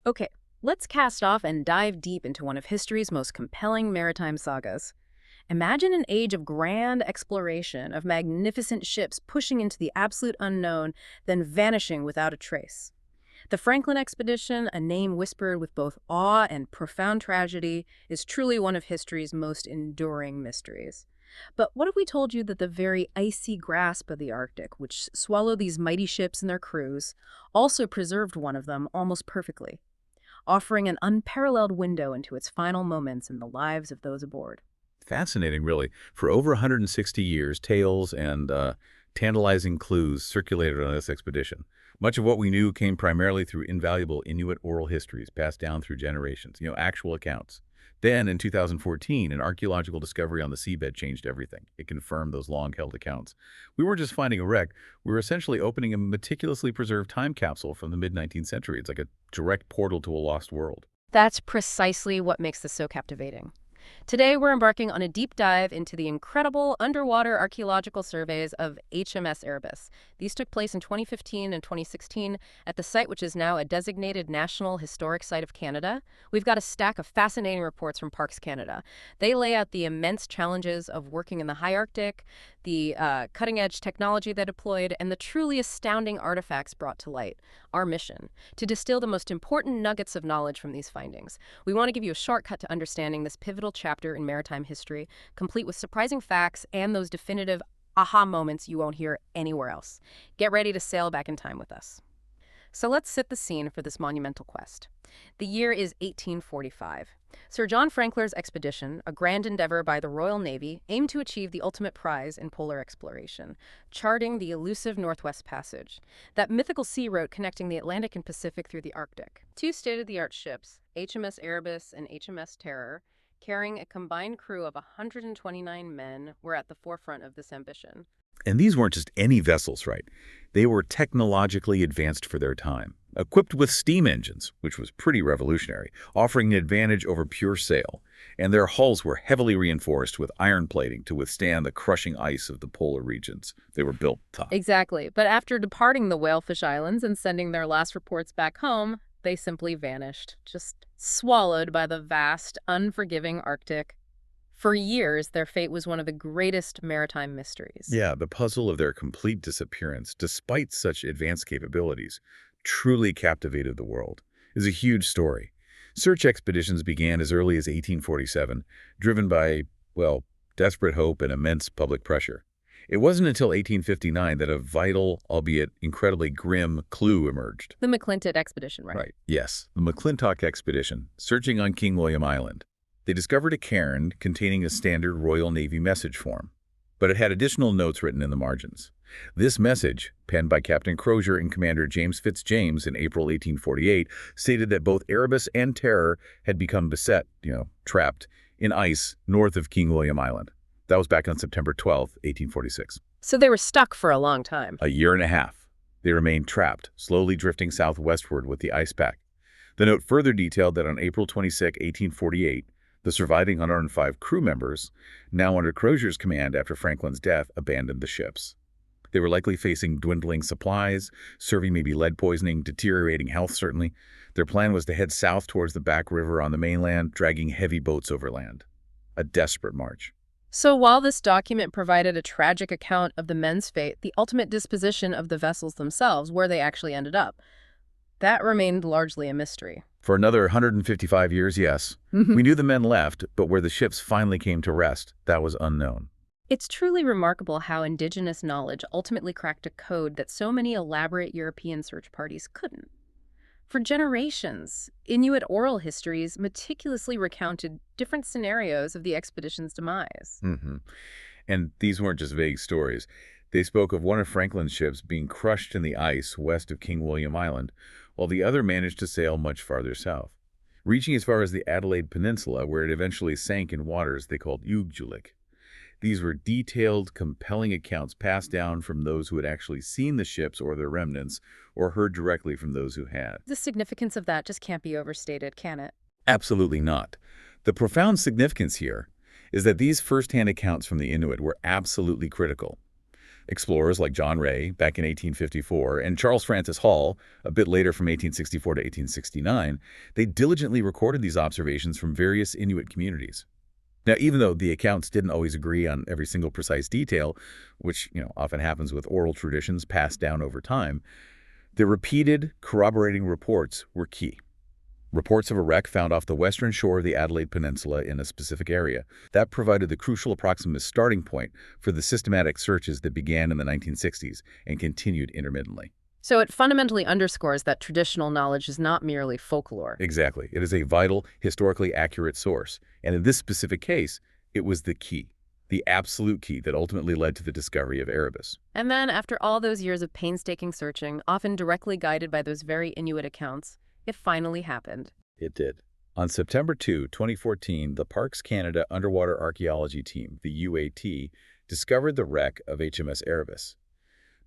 Okay, let's cast off and dive deep into one of history's most compelling maritime sagas. Imagine an age of grand exploration, of magnificent ships pushing into the absolute unknown, then vanishing without a trace. The Franklin expedition, a name whispered with both awe and profound tragedy, is truly one of history's most enduring mysteries. But what if we told you that the very icy grasp of the Arctic, which swallowed these mighty ships and their crews, also preserved one of them almost perfectly, offering an unparalleled window into its final moments in the lives of those aboard? Fascinating, really. For over 160 years, tales and tantalizing clues circulated on this expedition. Much of what we knew came primarily through invaluable Inuit oral histories passed down through generations, actual accounts. Then, in 2014, an archaeological discovery on the seabed changed everything. It confirmed those long-held accounts. We weren't just finding a wreck, we were essentially opening a meticulously preserved time capsule from the mid-19th century. It's like a direct portal to a lost world. That's precisely what makes this so captivating. Today, we're embarking on a deep dive into the incredible underwater archaeological surveys of HMS Erebus. These took place in 2015 and 2016 at the site, which is now a designated National Historic Site of Canada. We've got a stack of fascinating reports from Parks Canada. They lay out the immense challenges of working in the high Arctic, the cutting-edge technology they deployed, and the truly astounding artifacts brought to light. Our mission, to distill the most important nuggets of knowledge from these findings. We want to give you a shortcut to understanding this pivotal chapter in maritime history, complete with surprising facts and those definitive aha moments you won't hear anywhere else. Get ready to sail back in time with us. So let's set the scene for this monumental quest. The year is 1845. Sir John Franklin's expedition, a grand endeavor by the Royal Navy, aimed to achieve the ultimate prize in polar exploration, charting the elusive Northwest Passage, that mythical sea route connecting the Atlantic and Pacific through the Arctic. Two state-of-the-art ships, HMS Erebus and HMS Terror, carrying a combined crew of 129 men, were at the forefront of this ambition. And these weren't just any vessels, right? They were technologically advanced for their time, equipped with steam engines, which was pretty revolutionary, offering an advantage over pure sail. And their hulls were heavily reinforced with iron plating to withstand the crushing ice of the polar regions. They were built tough. Exactly. But after departing the Whalefish Islands and sending their last reports back home, they simply vanished, just swallowed by the vast, unforgiving Arctic. For years, their fate was one of the greatest maritime mysteries. Yeah, the puzzle of their complete disappearance, despite such advanced capabilities, truly captivated the world. It's a huge story. Search expeditions began as early as 1847, driven by, well, desperate hope and immense public pressure. It wasn't until 1859 that a vital, albeit incredibly grim, clue emerged. The McClintock expedition, right? Right. Yes, the McClintock expedition, searching on King William Island. They discovered a cairn containing a standard Royal Navy message form, but it had additional notes written in the margins. This message, penned by Captain Crozier and Commander James Fitzjames in April 1848, stated that both Erebus and Terror had become beset, trapped, in ice north of King William Island. That was back on September 12, 1846. So they were stuck for a long time. A year and a half. They remained trapped, slowly drifting southwestward with the ice pack. The note further detailed that on April 26, 1848, the surviving 105 crew members, now under Crozier's command after Franklin's death, abandoned the ships. They were likely facing dwindling supplies, serving maybe lead poisoning, deteriorating health certainly. Their plan was to head south towards the Back River on the mainland, dragging heavy boats overland. A desperate march. So while this document provided a tragic account of the men's fate, the ultimate disposition of the vessels themselves, where they actually ended up, that remained largely a mystery. For another 155 years, yes. We knew the men left, but where the ships finally came to rest, that was unknown. It's truly remarkable how indigenous knowledge ultimately cracked a code that so many elaborate European search parties couldn't. For generations, Inuit oral histories meticulously recounted different scenarios of the expedition's demise. And these weren't just vague stories. They spoke of one of Franklin's ships being crushed in the ice west of King William Island, while the other managed to sail much farther south, reaching as far as the Adelaide Peninsula, where it eventually sank in waters they called Ugelik. These were detailed, compelling accounts passed down from those who had actually seen the ships or their remnants, or heard directly from those who had. The significance of that just can't be overstated, can it? Absolutely not. The profound significance here is that these first-hand accounts from the Inuit were absolutely critical. Explorers like John Ray, back in 1854, and Charles Francis Hall, a bit later from 1864 to 1869, they diligently recorded these observations from various Inuit communities. Now, even though the accounts didn't always agree on every single precise detail, which often happens with oral traditions passed down over time, the repeated corroborating reports were key. Reports of a wreck found off the western shore of the Adelaide Peninsula in a specific area. That provided the crucial approximate starting point for the systematic searches that began in the 1960s and continued intermittently. So it fundamentally underscores that traditional knowledge is not merely folklore. Exactly. It is a vital, historically accurate source. And in this specific case, it was the key, the absolute key that ultimately led to the discovery of Erebus. And then, after all those years of painstaking searching, often directly guided by those very Inuit accounts, it finally happened. It did. On September 2, 2014, the Parks Canada Underwater Archaeology Team, the UAT, discovered the wreck of HMS Erebus.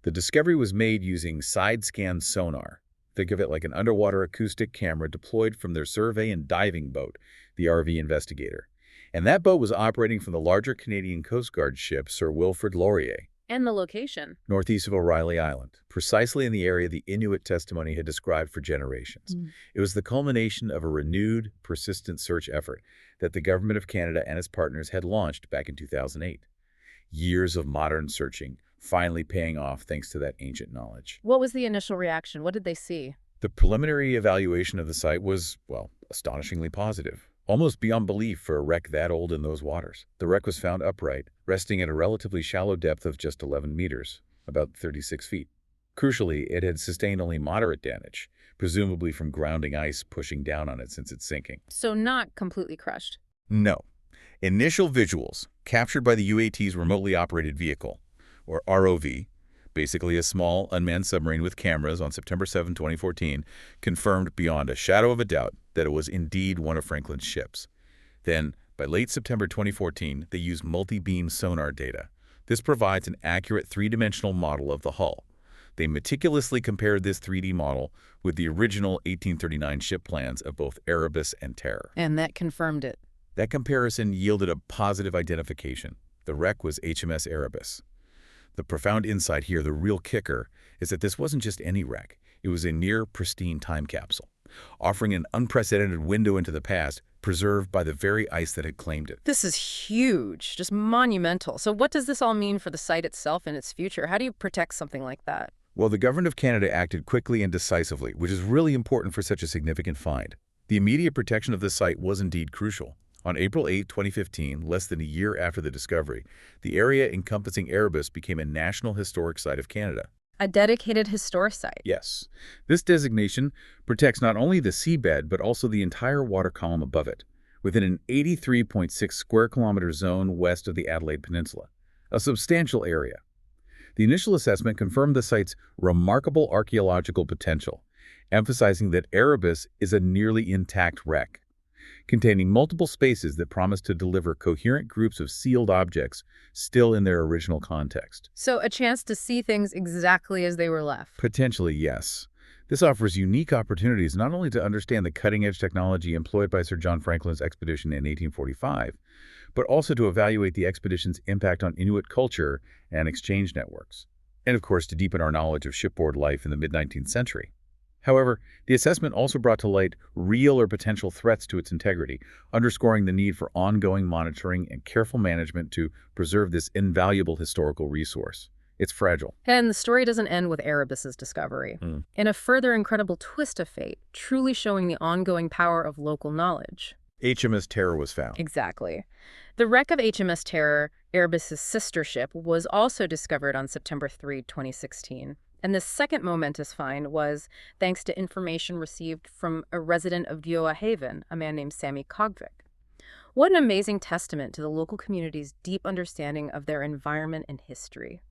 The discovery was made using side-scan sonar. Think of it like an underwater acoustic camera deployed from their survey and diving boat, the RV Investigator. And that boat was operating from the larger Canadian Coast Guard ship Sir Wilfrid Laurier. And the location? Northeast of O'Reilly Island, precisely in the area the Inuit testimony had described for generations. It was the culmination of a renewed, persistent search effort that the Government of Canada and its partners had launched back in 2008. Years of modern searching, finally paying off thanks to that ancient knowledge. What was the initial reaction? What did they see? The preliminary evaluation of the site was, well, astonishingly positive. Almost beyond belief for a wreck that old in those waters. The wreck was found upright, resting at a relatively shallow depth of just 11 meters, about 36 feet. Crucially, it had sustained only moderate damage, presumably from grounding ice pushing down on it since its sinking. So not completely crushed? No. Initial visuals, captured by the UAT's remotely operated vehicle, or ROV, basically a small, unmanned submarine with cameras on September 7, 2014, confirmed beyond a shadow of a doubt that it was indeed one of Franklin's ships. Then, by late September 2014, they used multi-beam sonar data. This provides an accurate three-dimensional model of the hull. They meticulously compared this 3D model with the original 1839 ship plans of both Erebus and Terror. And that confirmed it. That comparison yielded a positive identification. The wreck was HMS Erebus. The profound insight here, the real kicker, is that this wasn't just any wreck. It was a near-pristine time capsule, offering an unprecedented window into the past, preserved by the very ice that had claimed it. This is huge, just monumental. So what does this all mean for the site itself and its future? How do you protect something like that? Well, the Government of Canada acted quickly and decisively, which is really important for such a significant find. The immediate protection of the site was indeed crucial. On April 8, 2015, less than a year after the discovery, the area encompassing Erebus became a National Historic Site of Canada. A dedicated historic site? Yes. This designation protects not only the seabed, but also the entire water column above it, within an 83.6 square kilometer zone west of the Adelaide Peninsula, a substantial area. The initial assessment confirmed the site's remarkable archaeological potential, emphasizing that Erebus is a nearly intact wreck, containing multiple spaces that promise to deliver coherent groups of sealed objects still in their original context. So a chance to see things exactly as they were left? Potentially, yes. This offers unique opportunities not only to understand the cutting-edge technology employed by Sir John Franklin's expedition in 1845, but also to evaluate the expedition's impact on Inuit culture and exchange networks, and of course to deepen our knowledge of shipboard life in the mid-19th century. However, the assessment also brought to light real or potential threats to its integrity, underscoring the need for ongoing monitoring and careful management to preserve this invaluable historical resource. It's fragile. And the story doesn't end with Erebus's discovery. In a further incredible twist of fate, truly showing the ongoing power of local knowledge. HMS Terror was found. Exactly. The wreck of HMS Terror, Erebus's sister ship, was also discovered on September 3, 2016. And the second momentous find was thanks to information received from a resident of Gioa Haven, a man named Sammy Kogvik. What an amazing testament to the local community's deep understanding of their environment and history.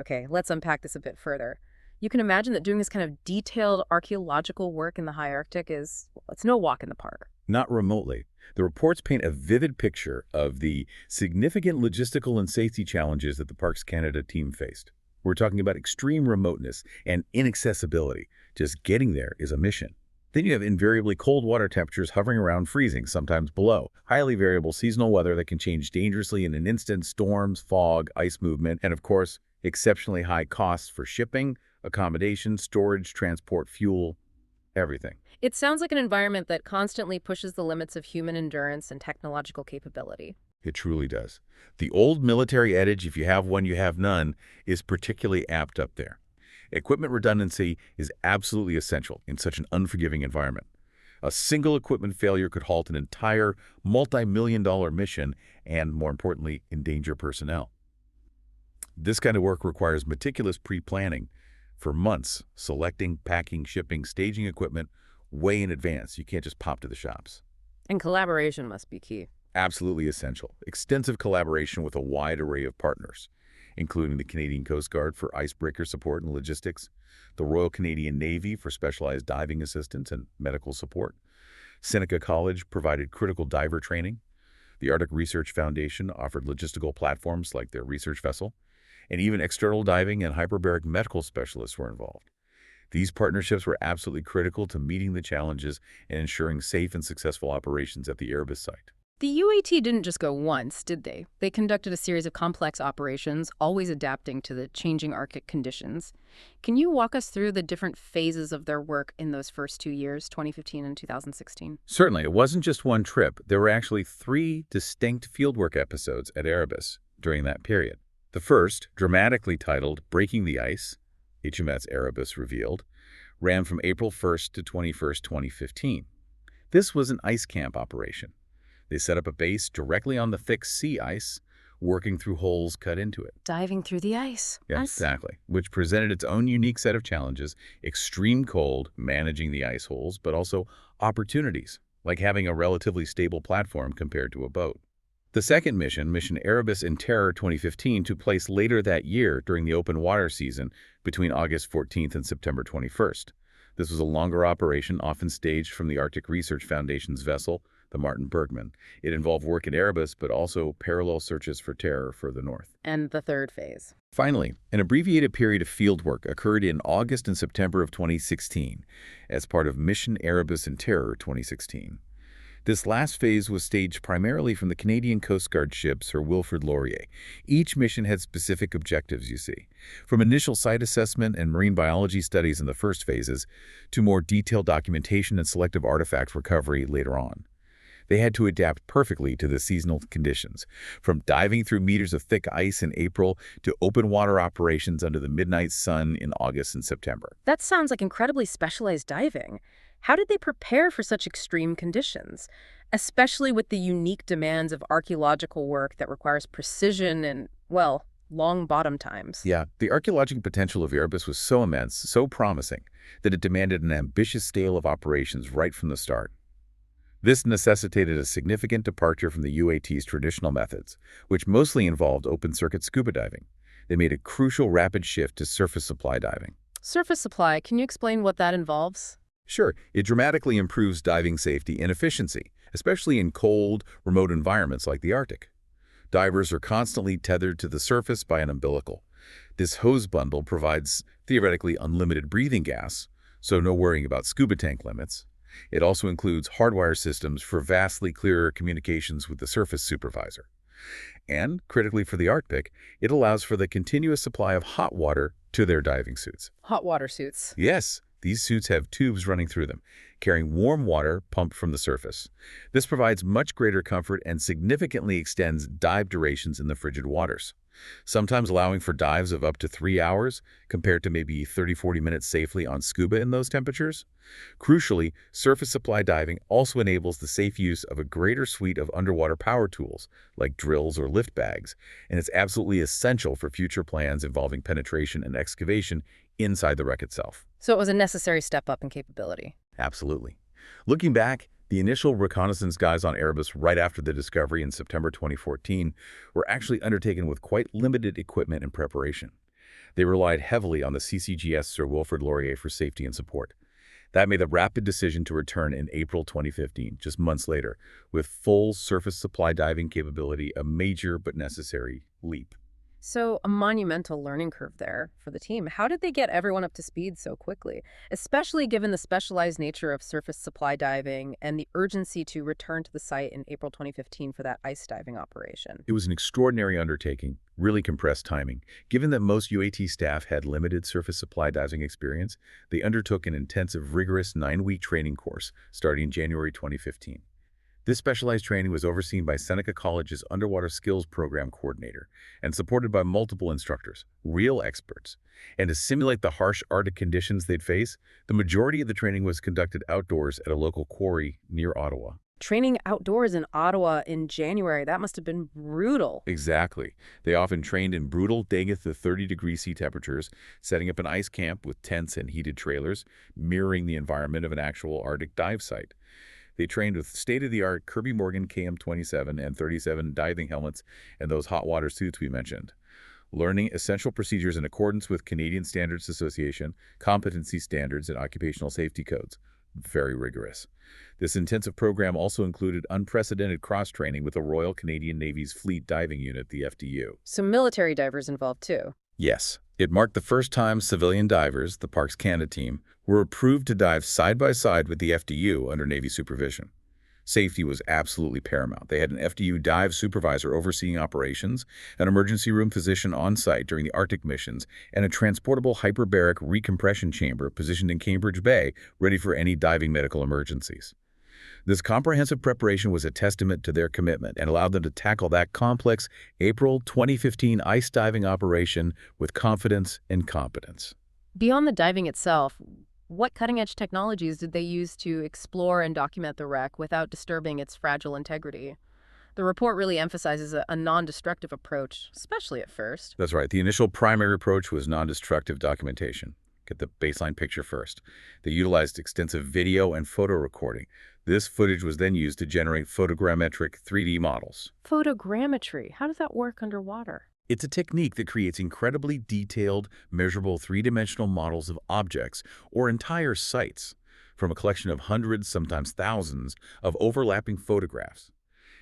Okay, let's unpack this a bit further. You can imagine that doing this kind of detailed archaeological work in the high Arctic is, well, it's no walk in the park. Not remotely. The reports paint a vivid picture of the significant logistical and safety challenges that the Parks Canada team faced. We're talking about extreme remoteness and inaccessibility. Just getting there is a mission. Then you have invariably cold water temperatures hovering around freezing, sometimes below. Highly variable seasonal weather that can change dangerously in an instant, storms, fog, ice movement, and of course, exceptionally high costs for shipping, accommodation, storage, transport, fuel, everything. It sounds like an environment that constantly pushes the limits of human endurance and technological capability. It truly does. The old military adage, if you have one, you have none, is particularly apt up there. Equipment redundancy is absolutely essential in such an unforgiving environment. A single equipment failure could halt an entire multi-million-dollar mission and, more importantly, endanger personnel. This kind of work requires meticulous pre-planning for months, selecting, packing, shipping, staging equipment way in advance. You can't just pop to the shops. And collaboration must be key. Absolutely essential. Extensive collaboration with a wide array of partners, including the Canadian Coast Guard for icebreaker support and logistics, the Royal Canadian Navy for specialized diving assistance and medical support. Seneca College provided critical diver training. The Arctic Research Foundation offered logistical platforms like their research vessel, and even external diving and hyperbaric medical specialists were involved. These partnerships were absolutely critical to meeting the challenges and ensuring safe and successful operations at the Erebus site. The UAT didn't just go once, did they? They conducted a series of complex operations, always adapting to the changing Arctic conditions. Can you walk us through the different phases of their work in those first 2 years, 2015 and 2016? Certainly, it wasn't just one trip. There were actually 3 distinct fieldwork episodes at Erebus during that period. The first, dramatically titled Breaking the Ice, HMS Erebus Revealed, ran from April 1st to 21st, 2015. This was an ice camp operation. They set up a base directly on the thick sea ice, working through holes cut into it. Diving through the ice. Yeah, exactly. Which presented its own unique set of challenges, extreme cold, managing the ice holes, but also opportunities, like having a relatively stable platform compared to a boat. The second mission, Mission Erebus and Terror 2015, took place later that year during the open water season between August 14th and September 21st. This was a longer operation, often staged from the Arctic Research Foundation's vessel, the Martin Bergman. It involved work at Erebus, but also parallel searches for Terror further north. And the third phase. Finally, an abbreviated period of fieldwork occurred in August and September of 2016 as part of Mission Erebus and Terror 2016. This last phase was staged primarily from the Canadian Coast Guard ship Sir Wilfrid Laurier. Each mission had specific objectives, you see, from initial site assessment and marine biology studies in the first phases to more detailed documentation and selective artifact recovery later on. They had to adapt perfectly to the seasonal conditions, from diving through meters of thick ice in April to open water operations under the midnight sun in August and September. That sounds like incredibly specialized diving. How did they prepare for such extreme conditions, especially with the unique demands of archaeological work that requires precision and, well, long bottom times? Yeah, the archaeological potential of Erebus was so immense, so promising, that it demanded an ambitious scale of operations right from the start. This necessitated a significant departure from the UAT's traditional methods, which mostly involved open-circuit scuba diving. They made a crucial rapid shift to surface supply diving. Surface supply, can you explain what that involves? Sure, it dramatically improves diving safety and efficiency, especially in cold, remote environments like the Arctic. Divers are constantly tethered to the surface by an umbilical. This hose bundle provides theoretically unlimited breathing gas, so no worrying about scuba tank limits. It also includes hardwire systems for vastly clearer communications with the surface supervisor. And, critically for the Arctic, it allows for the continuous supply of hot water to their diving suits. Hot water suits. Yes, these suits have tubes running through them, carrying warm water pumped from the surface. This provides much greater comfort and significantly extends dive durations in the frigid waters, sometimes allowing for dives of up to 3 hours, compared to maybe 30-40 minutes safely on scuba in those temperatures. Crucially, surface supply diving also enables the safe use of a greater suite of underwater power tools, like drills or lift bags, and it's absolutely essential for future plans involving penetration and excavation inside the wreck itself. So it was a necessary step up in capability. Absolutely. Looking back, the initial reconnaissance dives on Erebus right after the discovery in September 2014 were actually undertaken with quite limited equipment and preparation. They relied heavily on the CCGS Sir Wilfrid Laurier for safety and support. That made the rapid decision to return in April 2015, just months later, with full surface supply diving capability, a major but necessary leap. So, a monumental learning curve there for the team. How did they get everyone up to speed so quickly, especially given the specialized nature of surface supply diving and the urgency to return to the site in April 2015 for that ice diving operation? It was an extraordinary undertaking, really compressed timing. Given that most UAT staff had limited surface supply diving experience, they undertook an intensive, rigorous 9-week training course starting in January 2015. This specialized training was overseen by Seneca College's Underwater Skills Program coordinator and supported by multiple instructors, real experts. And to simulate the harsh Arctic conditions they'd face, the majority of the training was conducted outdoors at a local quarry near Ottawa. Training outdoors in Ottawa in January, that must have been brutal. Exactly. They often trained in brutal negative to 30-degree sea temperatures, setting up an ice camp with tents and heated trailers, mirroring the environment of an actual Arctic dive site. They trained with state-of-the-art Kirby Morgan KM-27 and 37 diving helmets and those hot water suits we mentioned, learning essential procedures in accordance with Canadian Standards Association, competency standards, and occupational safety codes. Very rigorous. This intensive program also included unprecedented cross-training with the Royal Canadian Navy's Fleet Diving Unit, the FDU. So military divers involved too. Yes, it marked the first time civilian divers, the Parks Canada team, were approved to dive side by side with the FDU under Navy supervision. Safety was absolutely paramount. They had an FDU dive supervisor overseeing operations, an emergency room physician on site during the Arctic missions, and a transportable hyperbaric recompression chamber positioned in Cambridge Bay, ready for any diving medical emergencies. This comprehensive preparation was a testament to their commitment and allowed them to tackle that complex April 2015 ice diving operation with confidence and competence. Beyond the diving itself, what cutting-edge technologies did they use to explore and document the wreck without disturbing its fragile integrity? The report really emphasizes a non-destructive approach, especially at first. That's right. The initial primary approach was non-destructive documentation. Get the baseline picture first. They utilized extensive video and photo recording. This footage was then used to generate photogrammetric 3D models. Photogrammetry, how does that work underwater? It's a technique that creates incredibly detailed, measurable three-dimensional models of objects or entire sites from a collection of hundreds, sometimes thousands, of overlapping photographs.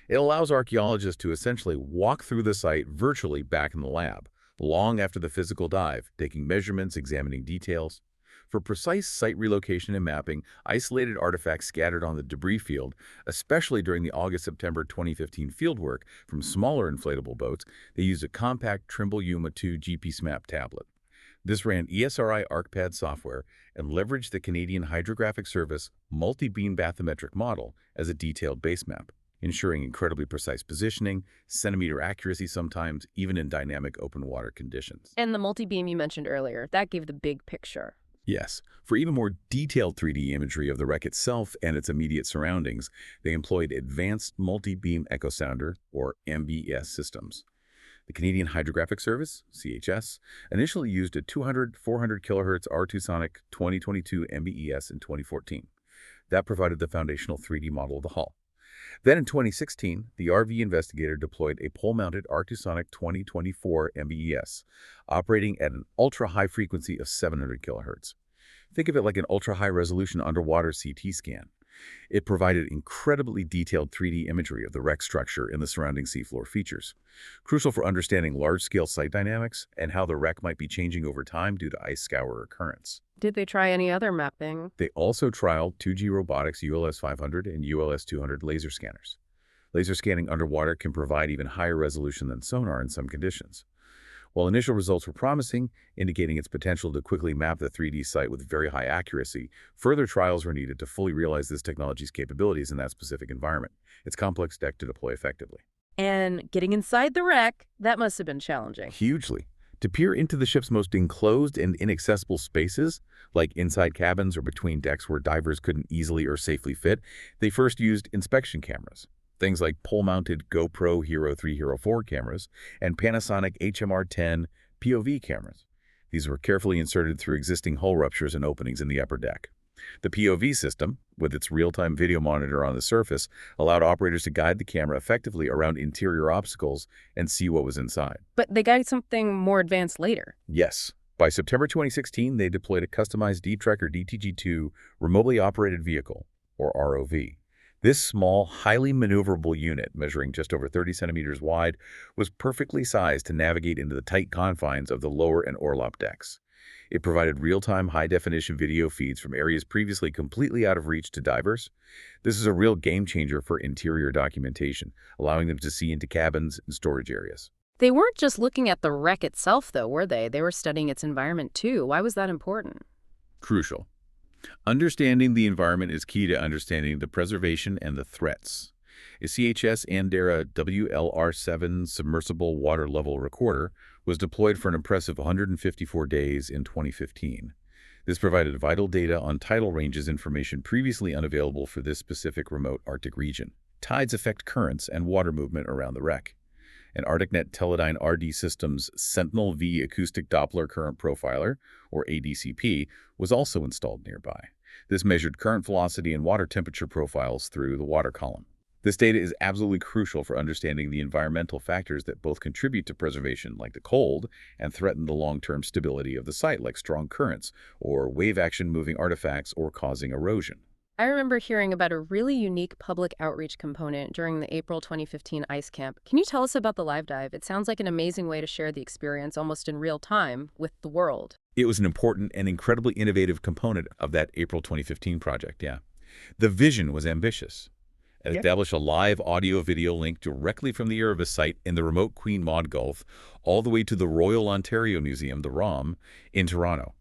It allows archaeologists to essentially walk through the site virtually back in the lab, long after the physical dive, taking measurements, examining details. For precise site relocation and mapping, isolated artifacts scattered on the debris field, especially during the August-September 2015 fieldwork from smaller inflatable boats, they used a compact Trimble Yuma 2 GPSMAP tablet. This ran ESRI ArcPad software and leveraged the Canadian Hydrographic Service multi-beam bathymetric model as a detailed base map, ensuring incredibly precise positioning, centimeter accuracy sometimes, even in dynamic open water conditions. And the multi-beam you mentioned earlier, that gave the big picture. Yes. For even more detailed 3D imagery of the wreck itself and its immediate surroundings, they employed Advanced Multi-Beam Echo Sounder, or MBS systems. The Canadian Hydrographic Service, CHS, initially used a 200-400 kHz R2 Sonic 2022 MBES in 2014. That provided the foundational 3D model of the hull. Then in 2016, the RV investigator deployed a pole-mounted Arctusonic 2024 MBES, operating at an ultra-high frequency of 700 kHz. Think of it like an ultra-high-resolution underwater CT scan. It provided incredibly detailed 3D imagery of the wreck structure and the surrounding seafloor features, crucial for understanding large-scale site dynamics and how the wreck might be changing over time due to ice scour occurrence. Did they try any other mapping? They also trialed 2G Robotics ULS 500 and ULS 200 laser scanners. Laser scanning underwater can provide even higher resolution than sonar in some conditions. While initial results were promising, indicating its potential to quickly map the 3D site with very high accuracy, further trials were needed to fully realize this technology's capabilities in that specific environment. It's complex tech to deploy effectively. And getting inside the wreck, that must have been challenging. Hugely. To peer into the ship's most enclosed and inaccessible spaces, like inside cabins or between decks where divers couldn't easily or safely fit, they first used inspection cameras. Things like pole-mounted GoPro Hero 3, Hero 4 cameras and Panasonic HMR10 POV cameras. These were carefully inserted through existing hull ruptures and openings in the upper deck. The POV system, with its real-time video monitor on the surface, allowed operators to guide the camera effectively around interior obstacles and see what was inside. But they got something more advanced later. Yes. By September 2016, they deployed a customized Deep Tracker DTG-2 remotely operated vehicle, or ROV. This small, highly maneuverable unit, measuring just over 30 centimeters wide, was perfectly sized to navigate into the tight confines of the lower and orlop decks. It provided real-time high-definition video feeds from areas previously completely out of reach to divers. This is a real game-changer for interior documentation, allowing them to see into cabins and storage areas. They weren't just looking at the wreck itself, though, were they? They were studying its environment, too. Why was that important? Crucial. Understanding the environment is key to understanding the preservation and the threats. A CHS Andera WLR-7 submersible water level recorder was deployed for an impressive 154 days in 2015. This provided vital data on tidal ranges, information previously unavailable for this specific remote Arctic region. Tides affect currents and water movement around the wreck. An ArcticNet Teledyne RD Systems Sentinel-V Acoustic Doppler Current Profiler, or ADCP, was also installed nearby. This measured current velocity and water temperature profiles through the water column. This data is absolutely crucial for understanding the environmental factors that both contribute to preservation, like the cold, and threaten the long-term stability of the site, like strong currents, or wave action moving artifacts, or causing erosion. I remember hearing about a really unique public outreach component during the April 2015 ice camp. Can you tell us about the live dive? It sounds like an amazing way to share the experience almost in real time with the world. It was an important and incredibly innovative component of that April 2015 project, yeah. The vision was ambitious. It established a live audio-video link directly from the Erebus site in the remote Queen Maud Gulf all the way to the Royal Ontario Museum, the ROM, in Toronto.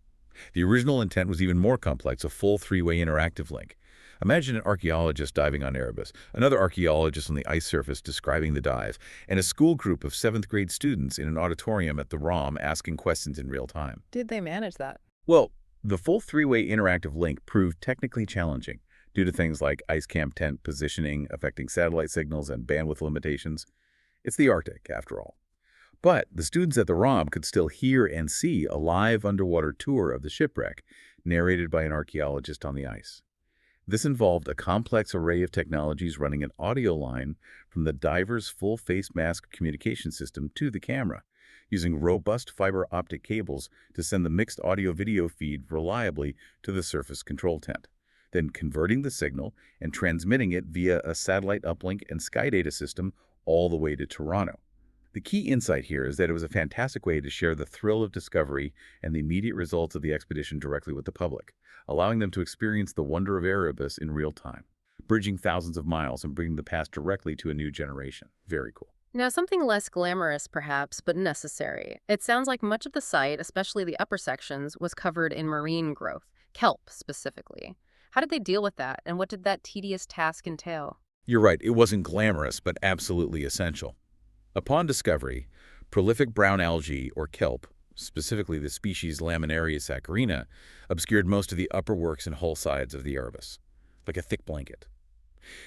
The original intent was even more complex, a full three-way interactive link. Imagine an archaeologist diving on Erebus, another archaeologist on the ice surface describing the dive, and a school group of 7th grade students in an auditorium at the ROM asking questions in real time. Did they manage that? Well, the full three-way interactive link proved technically challenging due to things like ice camp tent positioning, affecting satellite signals, and bandwidth limitations. It's the Arctic, after all. But the students at the ROM could still hear and see a live underwater tour of the shipwreck, narrated by an archaeologist on the ice. This involved a complex array of technologies running an audio line from the diver's full face mask communication system to the camera, using robust fiber optic cables to send the mixed audio-video feed reliably to the surface control tent, then converting the signal and transmitting it via a satellite uplink and SkyData system all the way to Toronto. The key insight here is that it was a fantastic way to share the thrill of discovery and the immediate results of the expedition directly with the public, allowing them to experience the wonder of Erebus in real time, bridging thousands of miles and bringing the past directly to a new generation. Very cool. Now, something less glamorous, perhaps, but necessary. It sounds like much of the site, especially the upper sections, was covered in marine growth, kelp specifically. How did they deal with that, and what did that tedious task entail? You're right, it wasn't glamorous, but absolutely essential. Upon discovery, prolific brown algae, or kelp, specifically the species Laminaria saccharina, obscured most of the upper works and hull sides of the Erebus, like a thick blanket.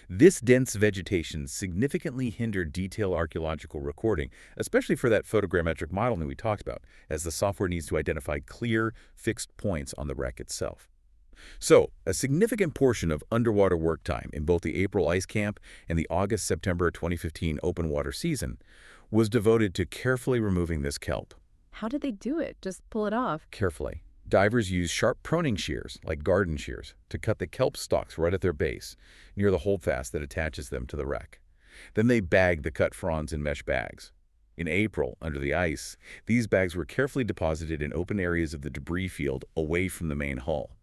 This dense vegetation significantly hindered detailed archaeological recording, especially for that photogrammetric modeling we talked about, as the software needs to identify clear, fixed points on the wreck itself. So, a significant portion of underwater work time in both the April ice camp and the August-September 2015 open water season was devoted to carefully removing this kelp. How did they do it? Just pull it off? Carefully. Divers use sharp pruning shears, like garden shears, to cut the kelp stalks right at their base, near the holdfast that attaches them to the wreck. Then they bag the cut fronds in mesh bags. In April, under the ice, these bags were carefully deposited in open areas of the debris field away from the main hull.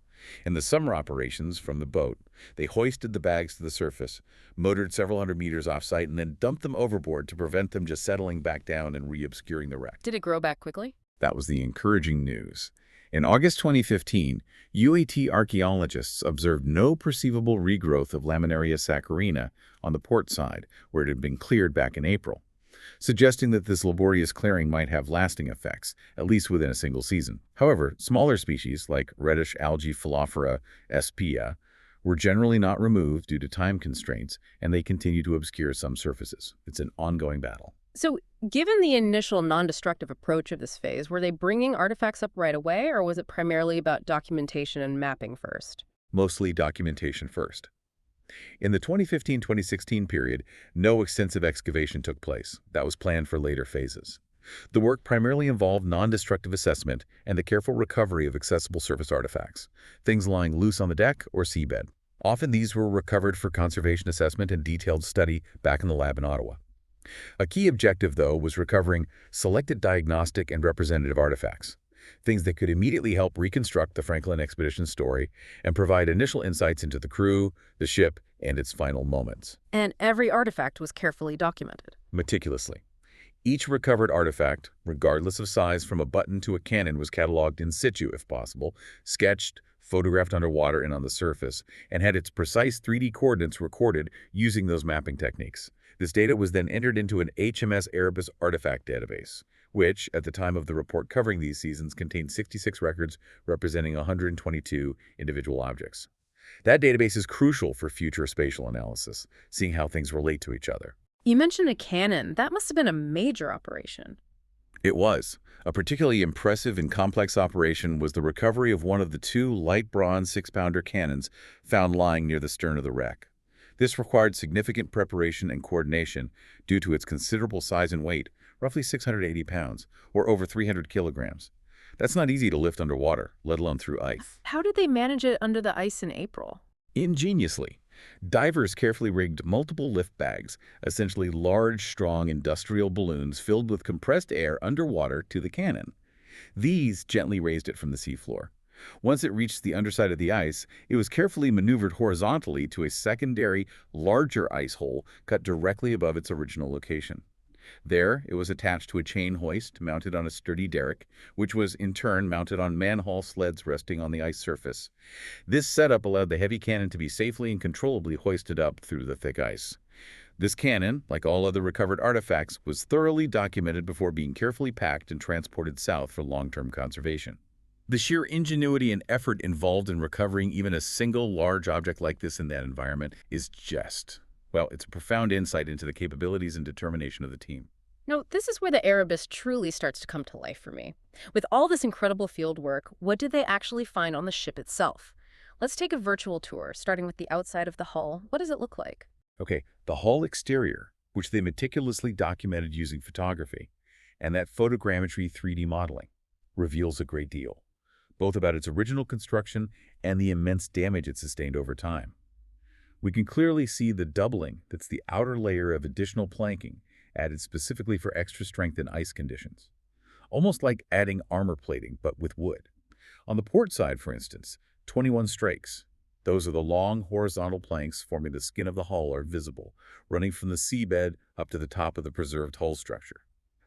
In the summer operations from the boat, they hoisted the bags to the surface, motored several hundred meters off-site, and then dumped them overboard to prevent them just settling back down and re-obscuring the wreck. Did it grow back quickly? That was the encouraging news. In August 2015, UAT archaeologists observed no perceivable regrowth of Laminaria saccharina on the port side, where it had been cleared back in April, suggesting that this laborious clearing might have lasting effects, at least within a single season. However, smaller species like reddish algae Philophora espia were generally not removed due to time constraints, and they continue to obscure some surfaces. It's an ongoing battle. So, given the initial non-destructive approach of this phase, were they bringing artifacts up right away, or was it primarily about documentation and mapping first? Mostly documentation first. In the 2015-2016 period, no extensive excavation took place. That was planned for later phases. The work primarily involved non-destructive assessment and the careful recovery of accessible surface artifacts, things lying loose on the deck or seabed. Often these were recovered for conservation assessment and detailed study back in the lab in Ottawa. A key objective, though, was recovering selected diagnostic and representative artifacts, things that could immediately help reconstruct the Franklin expedition's story and provide initial insights into the crew, the ship, and its final moments. And every artifact was carefully documented. Meticulously. Each recovered artifact, regardless of size from a button to a cannon, was cataloged in situ if possible, sketched, photographed underwater and on the surface, and had its precise 3D coordinates recorded using those mapping techniques. This data was then entered into an HMS Erebus artifact database, which, at the time of the report covering these seasons, contained 66 records representing 122 individual objects. That database is crucial for future spatial analysis, seeing how things relate to each other. You mentioned a cannon. That must have been a major operation. It was. A particularly impressive and complex operation was the recovery of one of the two light bronze 6-pounder cannons found lying near the stern of the wreck. This required significant preparation and coordination due to its considerable size and weight, roughly 680 pounds, or over 300 kilograms. That's not easy to lift underwater, let alone through ice. How did they manage it under the ice in April? Ingeniously, divers carefully rigged multiple lift bags, essentially large, strong industrial balloons filled with compressed air underwater to the cannon. These gently raised it from the seafloor. Once it reached the underside of the ice, it was carefully maneuvered horizontally to a secondary, larger ice hole cut directly above its original location. There, it was attached to a chain hoist mounted on a sturdy derrick, which was in turn mounted on man-haul sleds resting on the ice surface. This setup allowed the heavy cannon to be safely and controllably hoisted up through the thick ice. This cannon, like all other recovered artifacts, was thoroughly documented before being carefully packed and transported south for long-term conservation. The sheer ingenuity and effort involved in recovering even a single large object like this in that environment is well, it's a profound insight into the capabilities and determination of the team. No, this is where the Erebus truly starts to come to life for me. With all this incredible field work, what did they actually find on the ship itself? Let's take a virtual tour, starting with the outside of the hull. What does it look like? Okay, the hull exterior, which they meticulously documented using photography, and that photogrammetry 3D modeling, reveals a great deal, both about its original construction and the immense damage it sustained over time. We can clearly see the doubling, that's the outer layer of additional planking, added specifically for extra strength in ice conditions. Almost like adding armor plating, but with wood. On the port side, for instance, 21 strakes. Those are the long horizontal planks forming the skin of the hull are visible, running from the seabed up to the top of the preserved hull structure.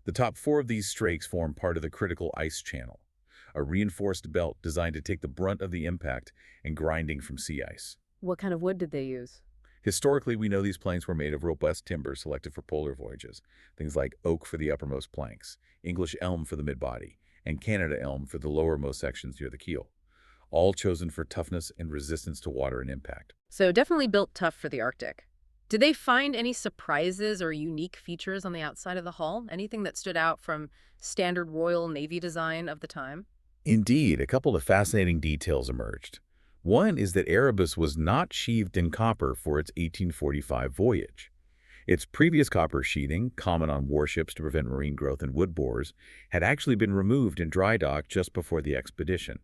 The top 4 of these strakes form part of the critical ice channel, a reinforced belt designed to take the brunt of the impact and grinding from sea ice. What kind of wood did they use? Historically, we know these planks were made of robust timber selected for polar voyages, things like oak for the uppermost planks, English elm for the mid-body, and Canada elm for the lowermost sections near the keel, all chosen for toughness and resistance to water and impact. So definitely built tough for the Arctic. Did they find any surprises or unique features on the outside of the hull? Anything that stood out from standard Royal Navy design of the time? Indeed, a couple of fascinating details emerged. One is that Erebus was not sheathed in copper for its 1845 voyage. Its previous copper sheathing, common on warships to prevent marine growth and wood borers, had actually been removed in dry dock just before the expedition.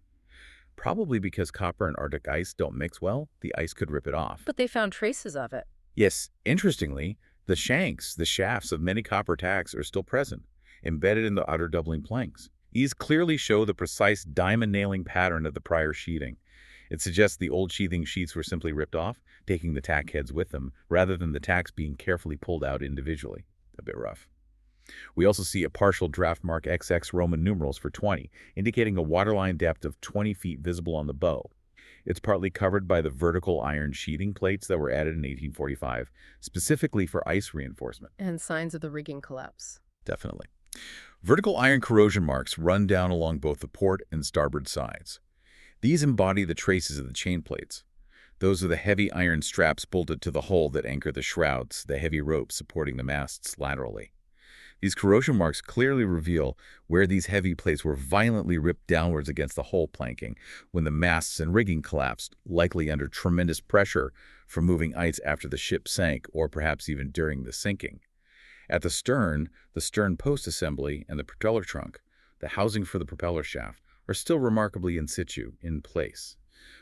Probably because copper and Arctic ice don't mix well, the ice could rip it off. But they found traces of it. Yes, interestingly, the shafts of many copper tacks are still present, embedded in the outer doubling planks. These clearly show the precise diamond nailing pattern of the prior sheathing. It suggests the old sheathing sheets were simply ripped off, taking the tack heads with them, rather than the tacks being carefully pulled out individually. A bit rough. We also see a partial draft mark XX Roman numerals for 20, indicating a waterline depth of 20 feet visible on the bow. It's partly covered by the vertical iron sheathing plates that were added in 1845, specifically for ice reinforcement. And signs of the rigging collapse. Definitely. Vertical iron corrosion marks run down along both the port and starboard sides. These embody the traces of the chain plates. Those are the heavy iron straps bolted to the hull that anchor the shrouds, the heavy ropes supporting the masts laterally. These corrosion marks clearly reveal where these heavy plates were violently ripped downwards against the hull planking when the masts and rigging collapsed, likely under tremendous pressure from moving ice after the ship sank or perhaps even during the sinking. At the stern post assembly and the propeller trunk, the housing for the propeller shaft, are still remarkably in situ, in place.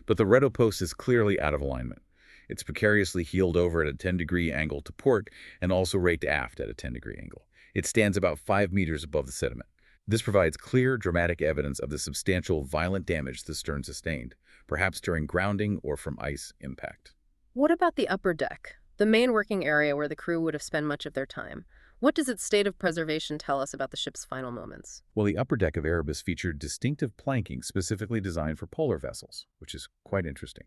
But the redo post is clearly out of alignment, It's precariously heeled over at a 10-degree angle to port and also raked aft at a 10-degree angle. It stands about 5 meters above the sediment. This provides clear, dramatic evidence of the substantial, violent damage the stern sustained, perhaps during grounding or from ice impact. What about the upper deck, the main working area where the crew would have spent much of their time? What does its state of preservation tell us about the ship's final moments? Well, the upper deck of Erebus featured distinctive planking specifically designed for polar vessels, which is quite interesting.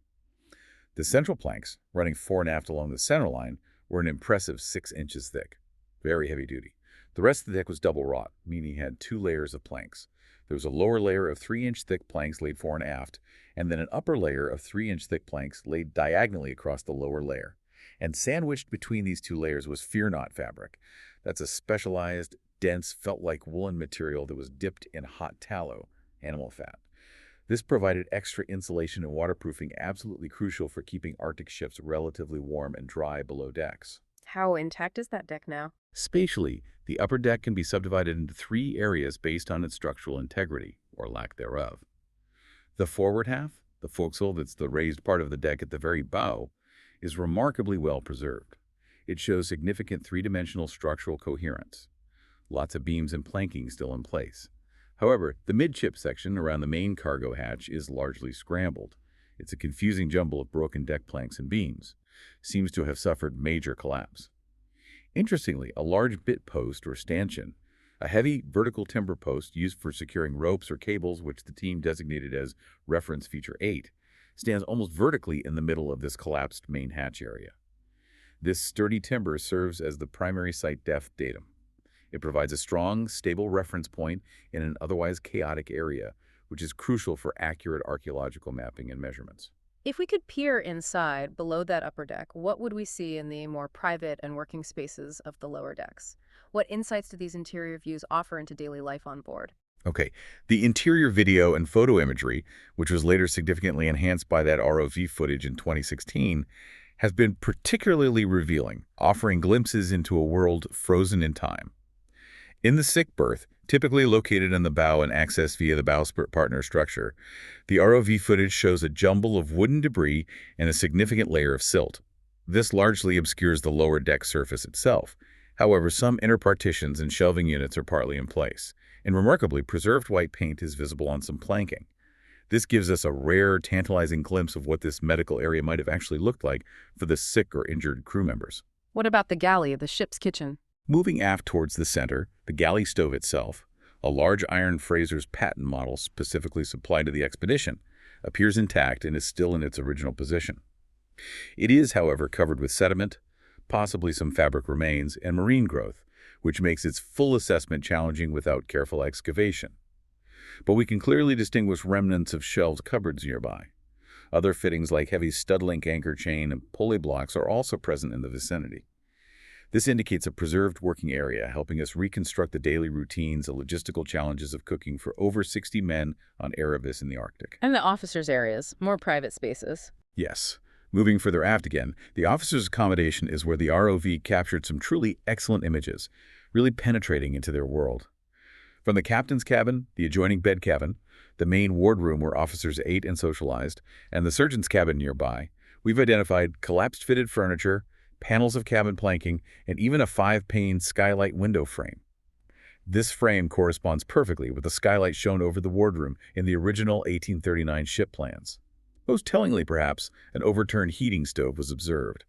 The central planks, running fore and aft along the center line, were an impressive 6 inches thick, very heavy duty. The rest of the deck was double wrought, meaning it had 2 layers of planks. There was a lower layer of 3-inch thick planks laid fore and aft, and then an upper layer of 3-inch thick planks laid diagonally across the lower layer. And sandwiched between these 2 layers was fear knot fabric. That's a specialized, dense, felt-like woolen material that was dipped in hot tallow, animal fat. This provided extra insulation and waterproofing absolutely crucial for keeping Arctic ships relatively warm and dry below decks. How intact is that deck now? Spatially, the upper deck can be subdivided into 3 areas based on its structural integrity, or lack thereof. The forward half, the forecastle that's the raised part of the deck at the very bow, is remarkably well preserved. It shows significant 3-dimensional structural coherence. Lots of beams and planking still in place. However, the midship section around the main cargo hatch is largely scrambled. It's a confusing jumble of broken deck planks and beams. Seems to have suffered major collapse. Interestingly, a large bit post or stanchion, a heavy vertical timber post used for securing ropes or cables, which the team designated as Reference Feature 8, stands almost vertically in the middle of this collapsed main hatch area. This sturdy timber serves as the primary site depth datum. It provides a strong, stable reference point in an otherwise chaotic area, which is crucial for accurate archaeological mapping and measurements. If we could peer inside, below that upper deck, what would we see in the more private and working spaces of the lower decks? What insights do these interior views offer into daily life on board? Okay, the interior video and photo imagery, which was later significantly enhanced by that ROV footage in 2016, has been particularly revealing, offering glimpses into a world frozen in time. In the sick berth, typically located in the bow and accessed via the bowsprit partner structure, the ROV footage shows a jumble of wooden debris and a significant layer of silt. This largely obscures the lower deck surface itself. However, some inner partitions and shelving units are partly in place, and remarkably, preserved white paint is visible on some planking. This gives us a rare, tantalizing glimpse of what this medical area might have actually looked like for the sick or injured crew members. What about the galley, the ship's kitchen? Moving aft towards the center, the galley stove itself, a large iron Fraser's patent model specifically supplied to the expedition, appears intact and is still in its original position. It is, however, covered with sediment, possibly some fabric remains, and marine growth, which makes its full assessment challenging without careful excavation. But we can clearly distinguish remnants of shelved cupboards nearby. Other fittings like heavy stud-link anchor chain and pulley blocks are also present in the vicinity. This indicates a preserved working area, helping us reconstruct the daily routines and logistical challenges of cooking for over 60 men on Erebus in the Arctic. And the officers' areas, more private spaces. Yes. Moving further aft again, the officers' accommodation is where the ROV captured some truly excellent images, really penetrating into their world. From the captain's cabin, the adjoining bed cabin, the main wardroom where officers ate and socialized, and the surgeon's cabin nearby, we've identified collapsed fitted furniture, panels of cabin planking, and even a 5-pane skylight window frame. This frame corresponds perfectly with the skylight shown over the wardroom in the original 1839 ship plans. Most tellingly, perhaps, an overturned heating stove was observed.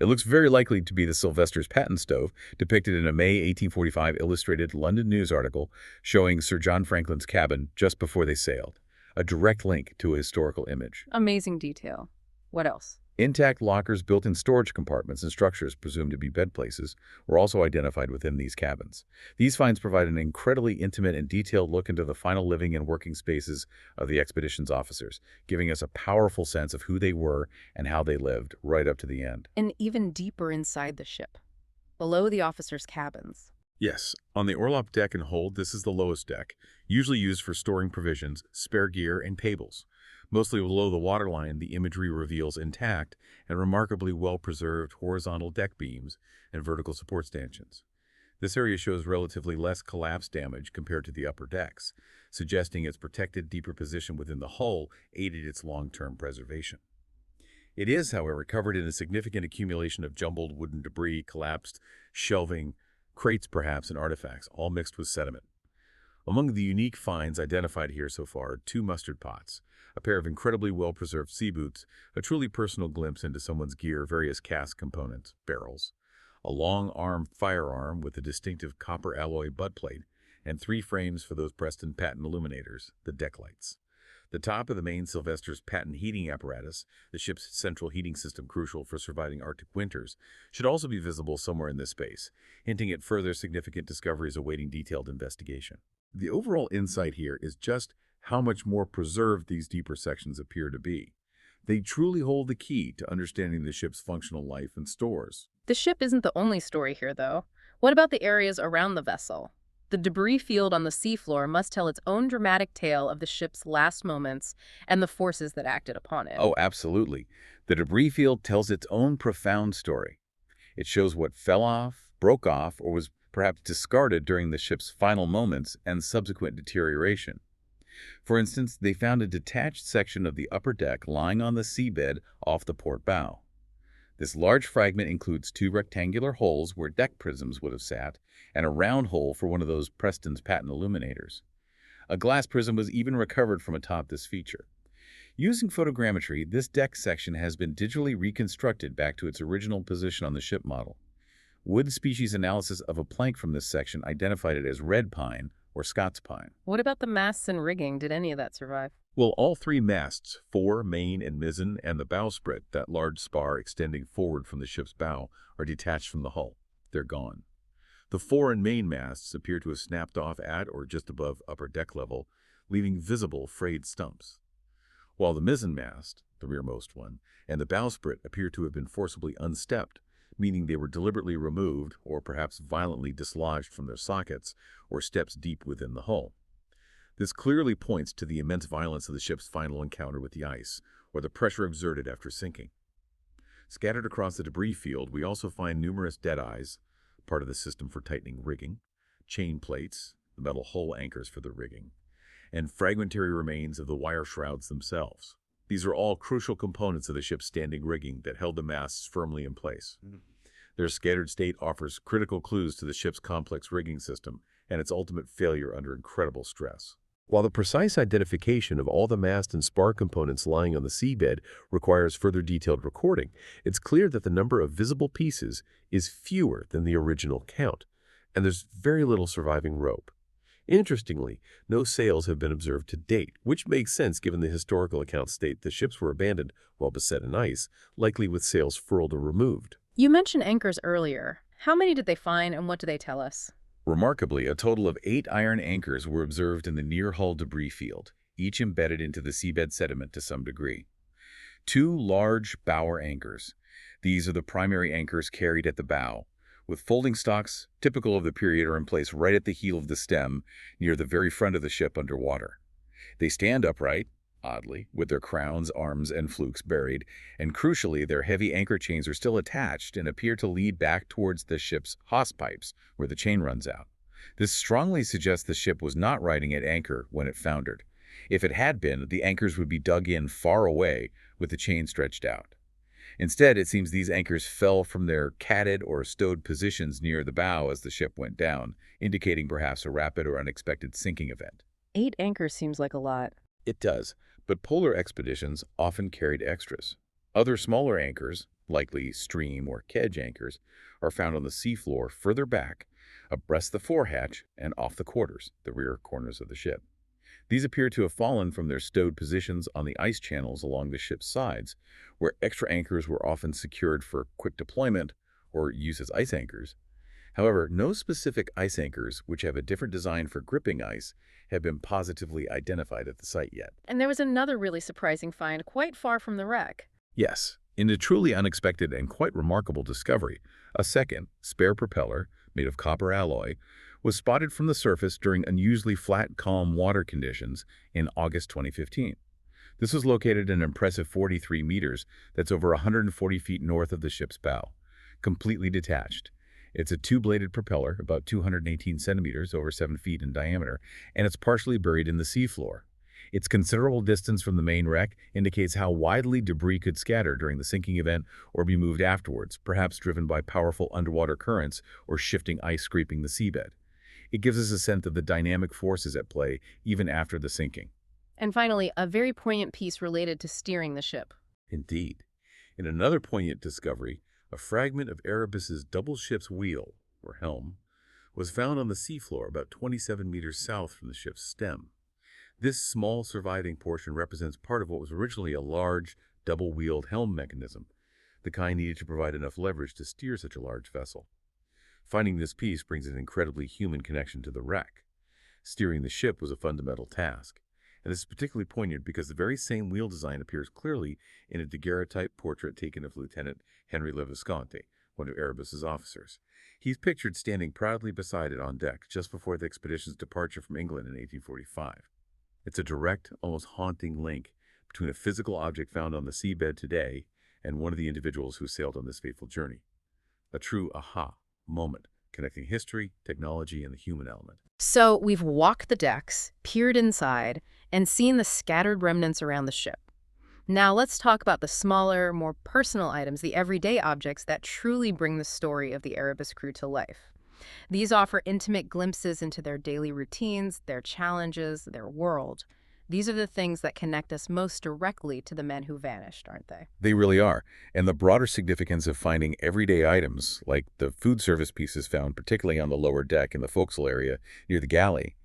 It looks very likely to be the Sylvester's patent stove, depicted in a May 1845 illustrated London News article showing Sir John Franklin's cabin just before they sailed, a direct link to a historical image. Amazing detail. What else? Intact lockers, built-in storage compartments, and structures presumed to be bed places were also identified within these cabins. These finds provide an incredibly intimate and detailed look into the final living and working spaces of the expedition's officers, giving us a powerful sense of who they were and how they lived right up to the end. And even deeper inside the ship, below the officers' cabins. Yes, on the orlop deck and hold, this is the lowest deck, usually used for storing provisions, spare gear, and tables. Mostly below the waterline, the imagery reveals intact and remarkably well-preserved horizontal deck beams and vertical support stanchions. This area shows relatively less collapse damage compared to the upper decks, suggesting its protected deeper position within the hull aided its long-term preservation. It is, however, covered in a significant accumulation of jumbled wooden debris, collapsed shelving, crates perhaps, and artifacts, all mixed with sediment. Among the unique finds identified here so far are two mustard pots, a pair of incredibly well-preserved sea boots, a truly personal glimpse into someone's gear, various cast components, barrels, a long-armed firearm with a distinctive copper alloy butt plate, and three frames for those Preston patent illuminators, the deck lights. The top of the main Sylvester's patent heating apparatus, the ship's central heating system crucial for surviving Arctic winters, should also be visible somewhere in this space, hinting at further significant discoveries awaiting detailed investigation. The overall insight here is just how much more preserved these deeper sections appear to be. They truly hold the key to understanding the ship's functional life and stores. The ship isn't the only story here, though. What about the areas around the vessel? The debris field on the seafloor must tell its own dramatic tale of the ship's last moments and the forces that acted upon it. Oh, absolutely. The debris field tells its own profound story. It shows what fell off, broke off, or was perhaps discarded during the ship's final moments and subsequent deterioration. For instance, they found a detached section of the upper deck lying on the seabed off the port bow. This large fragment includes two rectangular holes where deck prisms would have sat, and a round hole for one of those Preston's patent illuminators. A glass prism was even recovered from atop this feature. Using photogrammetry, this deck section has been digitally reconstructed back to its original position on the ship model. Wood species analysis of a plank from this section identified it as red pine or Scots pine. What about the masts and rigging? Did any of that survive? Well, all three masts, fore, main, and mizzen, and the bowsprit, that large spar extending forward from the ship's bow, are detached from the hull. They're gone. The fore and main masts appear to have snapped off at or just above upper deck level, leaving visible frayed stumps. While the mizzen mast, the rearmost one, and the bowsprit appear to have been forcibly unstepped, meaning they were deliberately removed or perhaps violently dislodged from their sockets or steps deep within the hull. This clearly points to the immense violence of the ship's final encounter with the ice, or the pressure exerted after sinking. Scattered across the debris field, we also find numerous deadeyes, part of the system for tightening rigging, chain plates, the metal hull anchors for the rigging, and fragmentary remains of the wire shrouds themselves. These are all crucial components of the ship's standing rigging that held the masts firmly in place. Their scattered state offers critical clues to the ship's complex rigging system and its ultimate failure under incredible stress. While the precise identification of all the mast and spar components lying on the seabed requires further detailed recording, it's clear that the number of visible pieces is fewer than the original count, and there's very little surviving rope. Interestingly, no sails have been observed to date, which makes sense given the historical accounts state the ships were abandoned while beset in ice, likely with sails furled or removed. You mentioned anchors earlier. How many did they find, and what do they tell us? Remarkably, a total of 8 iron anchors were observed in the near-hull debris field, each embedded into the seabed sediment to some degree. 2 large bower anchors. These are the primary anchors carried at the bow, with folding stocks, typical of the period, are in place right at the heel of the stem, near the very front of the ship underwater. They stand upright, oddly, with their crowns, arms, and flukes buried, and crucially, their heavy anchor chains are still attached and appear to lead back towards the ship's hawse pipes, where the chain runs out. This strongly suggests the ship was not riding at anchor when it foundered. If it had been, the anchors would be dug in far away, with the chain stretched out. Instead, it seems these anchors fell from their catted or stowed positions near the bow as the ship went down, indicating perhaps a rapid or unexpected sinking event. 8 anchors seems like a lot. It does, but polar expeditions often carried extras. Other smaller anchors, likely stream or kedge anchors, are found on the seafloor further back, abreast the forehatch and off the quarters, the rear corners of the ship. These appear to have fallen from their stowed positions on the ice channels along the ship's sides, where extra anchors were often secured for quick deployment or use as ice anchors. However, no specific ice anchors, which have a different design for gripping ice, have been positively identified at the site yet. And there was another really surprising find quite far from the wreck. Yes, in a truly unexpected and quite remarkable discovery, a second, spare propeller, made of copper alloy, was spotted from the surface during unusually flat, calm water conditions in August 2015. This was located an impressive 43 meters, that's over 140 feet north of the ship's bow, completely detached. It's a 2-bladed propeller, about 218 centimeters, over 7 feet in diameter, and it's partially buried in the seafloor. Its considerable distance from the main wreck indicates how widely debris could scatter during the sinking event or be moved afterwards, perhaps driven by powerful underwater currents or shifting ice scraping the seabed. It gives us a sense of the dynamic forces at play even after the sinking. And finally, a very poignant piece related to steering the ship. Indeed. In another poignant discovery, a fragment of Erebus's double ship's wheel, or helm, was found on the seafloor about 27 meters south from the ship's stem. This small surviving portion represents part of what was originally a large, double-wheeled helm mechanism, the kind needed to provide enough leverage to steer such a large vessel. Finding this piece brings an incredibly human connection to the wreck. Steering the ship was a fundamental task, and this is particularly poignant because the very same wheel design appears clearly in a daguerreotype portrait taken of Lieutenant Henry Le Visconti, one of Erebus's officers. He's pictured standing proudly beside it on deck just before the expedition's departure from England in 1845. It's a direct, almost haunting link between a physical object found on the seabed today and one of the individuals who sailed on this fateful journey. A true aha moment, connecting history, technology, and the human element. So we've walked the decks, peered inside, and seen the scattered remnants around the ship. Now let's talk about the smaller, more personal items, the everyday objects that truly bring the story of the Erebus crew to life. These offer intimate glimpses into their daily routines, their challenges, their world. These are the things that connect us most directly to the men who vanished, aren't they? They really are. And the broader significance of finding everyday items, like the food service pieces found particularly on the lower deck in the forecastle area near the galley,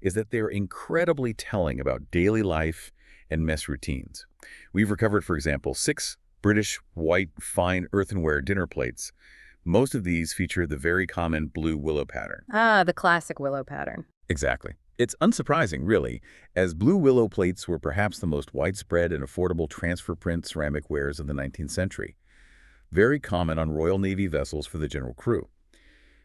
is that they're incredibly telling about daily life and mess routines. We've recovered, for example, 6 British white fine earthenware dinner plates. Most of these feature the very common blue willow pattern. Ah, the classic willow pattern. Exactly. It's unsurprising, really, as blue willow plates were perhaps the most widespread and affordable transfer print ceramic wares of the 19th century, very common on Royal Navy vessels for the general crew.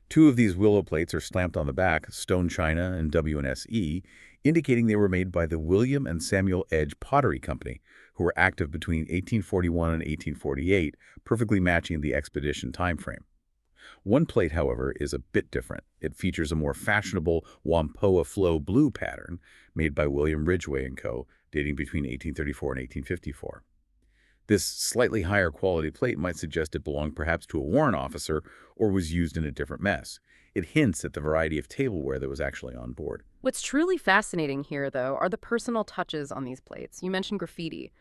2 of these willow plates are stamped on the back, Stone China and W&SE, indicating they were made by the William and Samuel Edge Pottery Company, who were active between 1841 and 1848, perfectly matching the expedition timeframe. One plate, however, is a bit different. It features a more fashionable Whampoa flow blue pattern made by William Ridgway & Co., dating between 1834 and 1854. This slightly higher quality plate might suggest it belonged perhaps to a warrant officer or was used in a different mess. It hints at the variety of tableware that was actually on board. What's truly fascinating here, though, are the personal touches on these plates. You mentioned graffiti,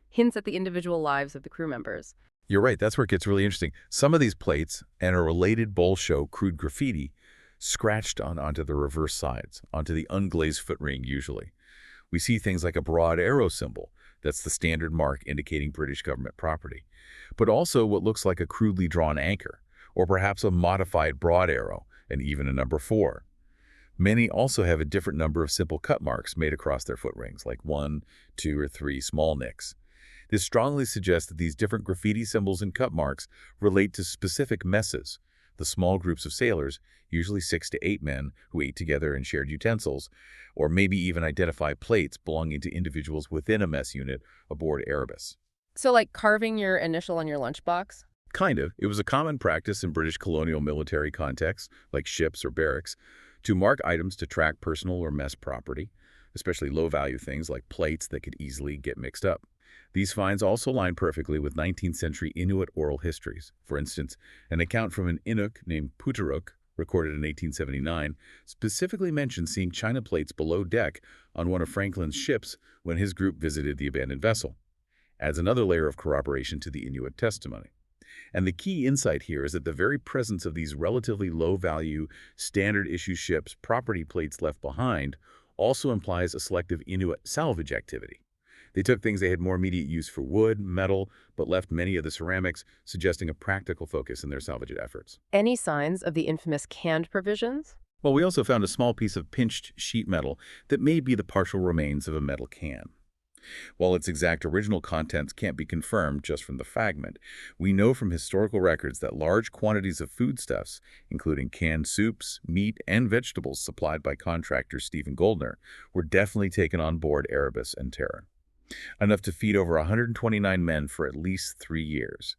hints at the individual lives of the crew members. You're right, that's where it gets really interesting. Some of these plates and a related bowl show crude graffiti scratched onto the reverse sides, onto the unglazed foot ring usually. We see things like a broad arrow symbol. That's the standard mark indicating British government property. But also what looks like a crudely drawn anchor, or perhaps a modified broad arrow, and even a number 4. Many also have a different number of simple cut marks made across their foot rings, like 1, 2, or 3 small nicks. This strongly suggests that these different graffiti symbols and cut marks relate to specific messes, the small groups of sailors, usually 6 to 8 men, who ate together and shared utensils, or maybe even identify plates belonging to individuals within a mess unit aboard Erebus. So like carving your initial on your lunchbox? Kind of. It was a common practice in British colonial military contexts, like ships or barracks, to mark items to track personal or mess property, especially low-value things like plates that could easily get mixed up. These finds also line perfectly with 19th century Inuit oral histories. For instance, an account from an Inuk named Putaruk, recorded in 1879, specifically mentions seeing china plates below deck on one of Franklin's ships when his group visited the abandoned vessel. Adds another layer of corroboration to the Inuit testimony. And the key insight here is that the very presence of these relatively low-value, standard-issue ships' property plates left behind also implies a selective Inuit salvage activity. They took things they had more immediate use for wood, metal, but left many of the ceramics, suggesting a practical focus in their salvage efforts. Any signs of the infamous canned provisions? Well, we also found a small piece of pinched sheet metal that may be the partial remains of a metal can. While its exact original contents can't be confirmed just from the fragment, we know from historical records that large quantities of foodstuffs, including canned soups, meat, and vegetables supplied by contractor Stephen Goldner, were definitely taken on board Erebus and Terror. Enough to feed over 129 men for at least 3 years.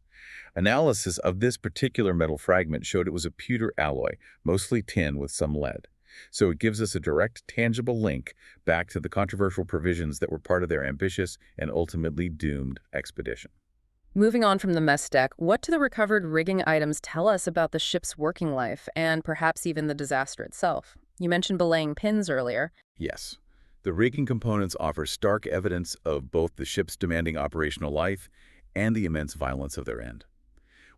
Analysis of this particular metal fragment showed it was a pewter alloy, mostly tin with some lead. So it gives us a direct, tangible link back to the controversial provisions that were part of their ambitious and ultimately doomed expedition. Moving on from the mess deck, what do the recovered rigging items tell us about the ship's working life and perhaps even the disaster itself? You mentioned belaying pins earlier. Yes, the rigging components offer stark evidence of both the ship's demanding operational life and the immense violence of their end.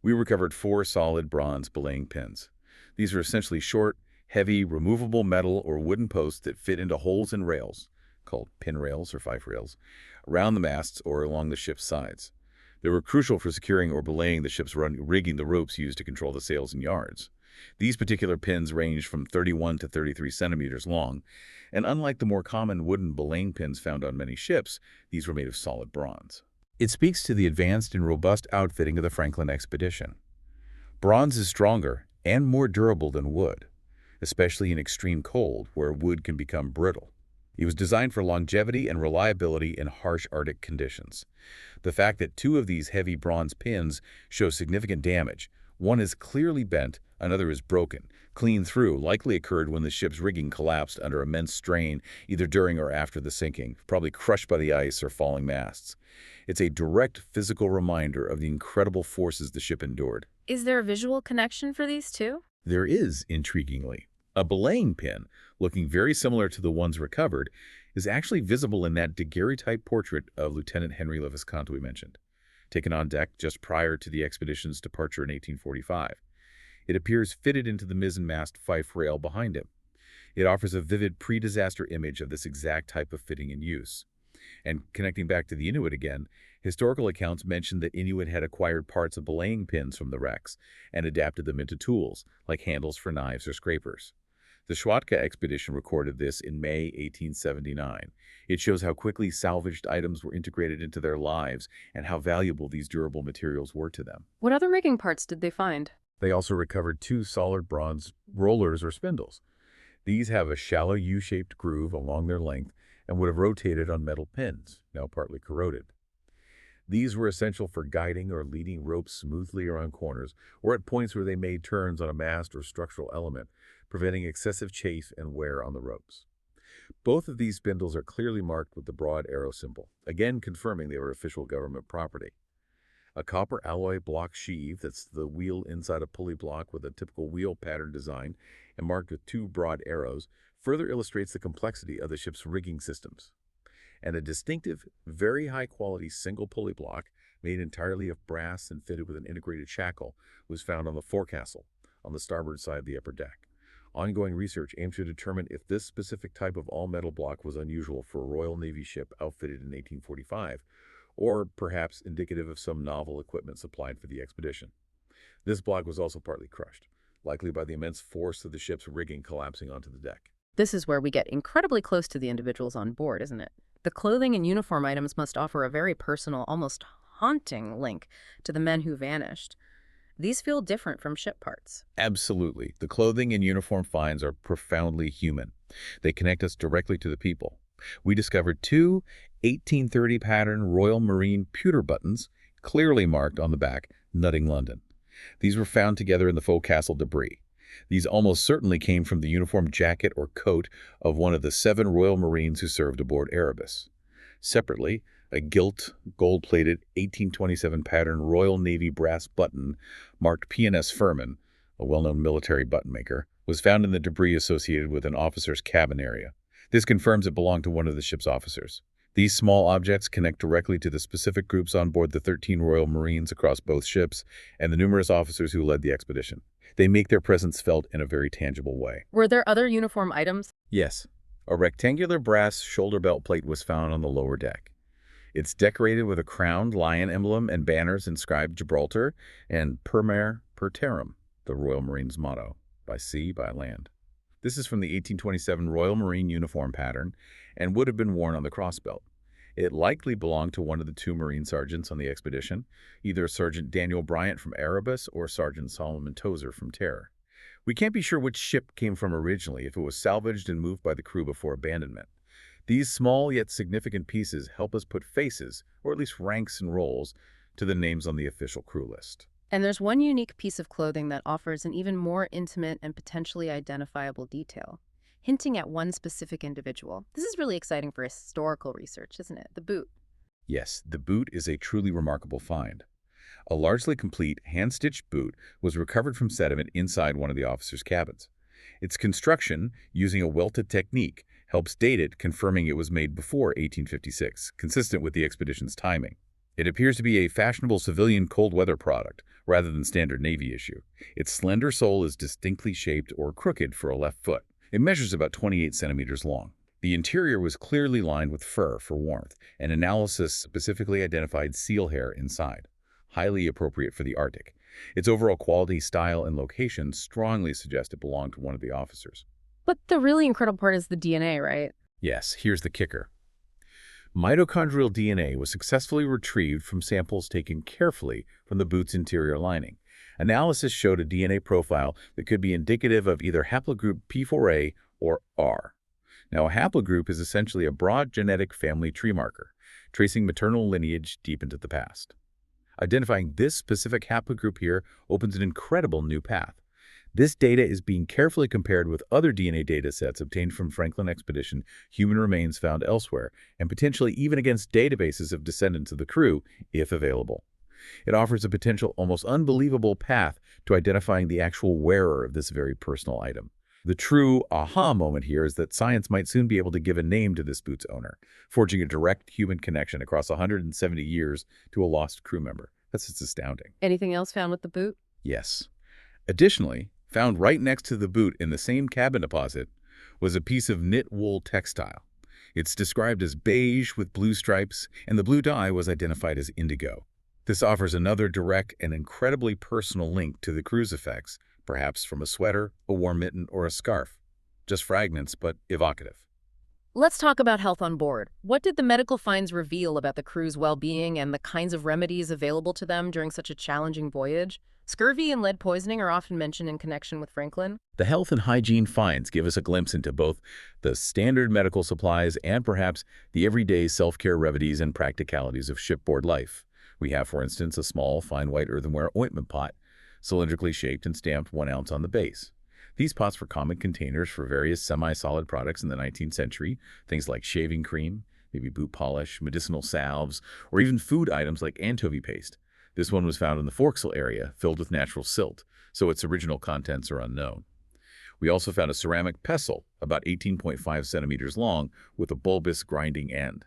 We recovered 4 solid bronze belaying pins. These are essentially short, heavy, removable metal or wooden posts that fit into holes in rails, called pin rails or fife rails, around the masts or along the ship's sides. They were crucial for securing or belaying the ship's rigging the ropes used to control the sails and yards. These particular pins ranged from 31 to 33 centimeters long, and unlike the more common wooden belaying pins found on many ships, these were made of solid bronze. It speaks to the advanced and robust outfitting of the Franklin expedition. Bronze is stronger and more durable than wood, especially in extreme cold where wood can become brittle. It was designed for longevity and reliability in harsh Arctic conditions. The fact that 2 of these heavy bronze pins show significant damage, one is clearly bent, another is broken, clean through, likely occurred when the ship's rigging collapsed under immense strain, either during or after the sinking, probably crushed by the ice or falling masts. It's a direct physical reminder of the incredible forces the ship endured. Is there a visual connection for these two? There is, intriguingly. A belaying pin, looking very similar to the ones recovered, is actually visible in that daguerreotype portrait of Lieutenant Henry Le Viscount we mentioned, taken on deck just prior to the expedition's departure in 1845. It appears fitted into the mizzenmast fife rail behind him. It offers a vivid pre-disaster image of this exact type of fitting in use. And connecting back to the Inuit again, historical accounts mention that Inuit had acquired parts of belaying pins from the wrecks and adapted them into tools, like handles for knives or scrapers. The Schwatka expedition recorded this in May 1879. It shows how quickly salvaged items were integrated into their lives and how valuable these durable materials were to them. What other rigging parts did they find? They also recovered 2 solid bronze rollers or spindles. These have a shallow U-shaped groove along their length and would have rotated on metal pins, now partly corroded. These were essential for guiding or leading ropes smoothly around corners or at points where they made turns on a mast or structural element, preventing excessive chafe and wear on the ropes. Both of these spindles are clearly marked with the broad arrow symbol, again confirming they were official government property. A copper alloy block sheave, that's the wheel inside a pulley block with a typical wheel pattern design and marked with 2 broad arrows, further illustrates the complexity of the ship's rigging systems. And a distinctive, very high-quality single pulley block, made entirely of brass and fitted with an integrated shackle, was found on the forecastle, on the starboard side of the upper deck. Ongoing research aimed to determine if this specific type of all-metal block was unusual for a Royal Navy ship outfitted in 1845, or perhaps indicative of some novel equipment supplied for the expedition. This block was also partly crushed, likely by the immense force of the ship's rigging collapsing onto the deck. This is where we get incredibly close to the individuals on board, isn't it? The clothing and uniform items must offer a very personal, almost haunting link to the men who vanished. These feel different from ship parts. Absolutely. The clothing and uniform finds are profoundly human. They connect us directly to the people. We discovered 2 1830 pattern Royal Marine pewter buttons, clearly marked on the back, Nutting London. These were found together in the forecastle debris. These almost certainly came from the uniform jacket or coat of one of the 7 Royal Marines who served aboard Erebus. Separately, a gilt, gold-plated 1827 pattern Royal Navy brass button marked P&S Furman, a well-known military button maker, was found in the debris associated with an officer's cabin area. This confirms it belonged to one of the ship's officers. These small objects connect directly to the specific groups on board the 13 Royal Marines across both ships and the numerous officers who led the expedition. They make their presence felt in a very tangible way. Were there other uniform items? Yes. A rectangular brass shoulder belt plate was found on the lower deck. It's decorated with a crowned lion emblem and banners inscribed Gibraltar and Per Mare Per Terram, the Royal Marines' motto, by sea, by land. This is from the 1827 Royal Marine uniform pattern and would have been worn on the crossbelt. It likely belonged to one of the 2 Marine sergeants on the expedition, either Sergeant Daniel Bryant from Erebus or Sergeant Solomon Tozer from Terror. We can't be sure which ship came from originally, if it was salvaged and moved by the crew before abandonment. These small yet significant pieces help us put faces, or at least ranks and roles, to the names on the official crew list. And there's one unique piece of clothing that offers an even more intimate and potentially identifiable detail. hinting at one specific individual. This is really exciting for historical research, isn't it? The boot. Yes, the boot is a truly remarkable find. A largely complete, hand-stitched boot was recovered from sediment inside one of the officers' cabins. Its construction, using a welted technique, helps date it, confirming it was made before 1856, consistent with the expedition's timing. It appears to be a fashionable civilian cold-weather product, rather than standard Navy issue. Its slender sole is distinctly shaped or crooked for a left foot. It measures about 28 centimeters long. The interior was clearly lined with fur for warmth, and analysis specifically identified seal hair inside, highly appropriate for the Arctic. Its overall quality, style, and location strongly suggest it belonged to one of the officers. But the really incredible part is the DNA, right? Yes, here's the kicker. Mitochondrial DNA was successfully retrieved from samples taken carefully from the boot's interior lining. Analysis showed a DNA profile that could be indicative of either haplogroup P4A or R. Now, a haplogroup is essentially a broad genetic family tree marker, tracing maternal lineage deep into the past. Identifying this specific haplogroup here opens an incredible new path. This data is being carefully compared with other DNA data sets obtained from Franklin expedition, human remains found elsewhere, and potentially even against databases of descendants of the crew, if available. It offers a potential, almost unbelievable path to identifying the actual wearer of this very personal item. The true aha moment here is that science might soon be able to give a name to this boot's owner, forging a direct human connection across 170 years to a lost crew member. That's just astounding. Anything else found with the boot? Yes. Additionally, found right next to the boot in the same cabin deposit was a piece of knit wool textile. It's described as beige with blue stripes, and the blue dye was identified as indigo. This offers another direct and incredibly personal link to the crew's effects, perhaps from a sweater, a warm mitten, or a scarf. Just fragments, but evocative. Let's talk about health on board. What did the medical finds reveal about the crew's well-being and the kinds of remedies available to them during such a challenging voyage? Scurvy and lead poisoning are often mentioned in connection with Franklin. The health and hygiene finds give us a glimpse into both the standard medical supplies and perhaps the everyday self-care remedies and practicalities of shipboard life. We have, for instance, a small, fine white earthenware ointment pot, cylindrically shaped and stamped 1 ounce on the base. These pots were common containers for various semi-solid products in the 19th century, things like shaving cream, maybe boot polish, medicinal salves, or even food items like anchovy paste. This one was found in the forecastle area, filled with natural silt, so its original contents are unknown. We also found a ceramic pestle, about 18.5 centimeters long, with a bulbous grinding end.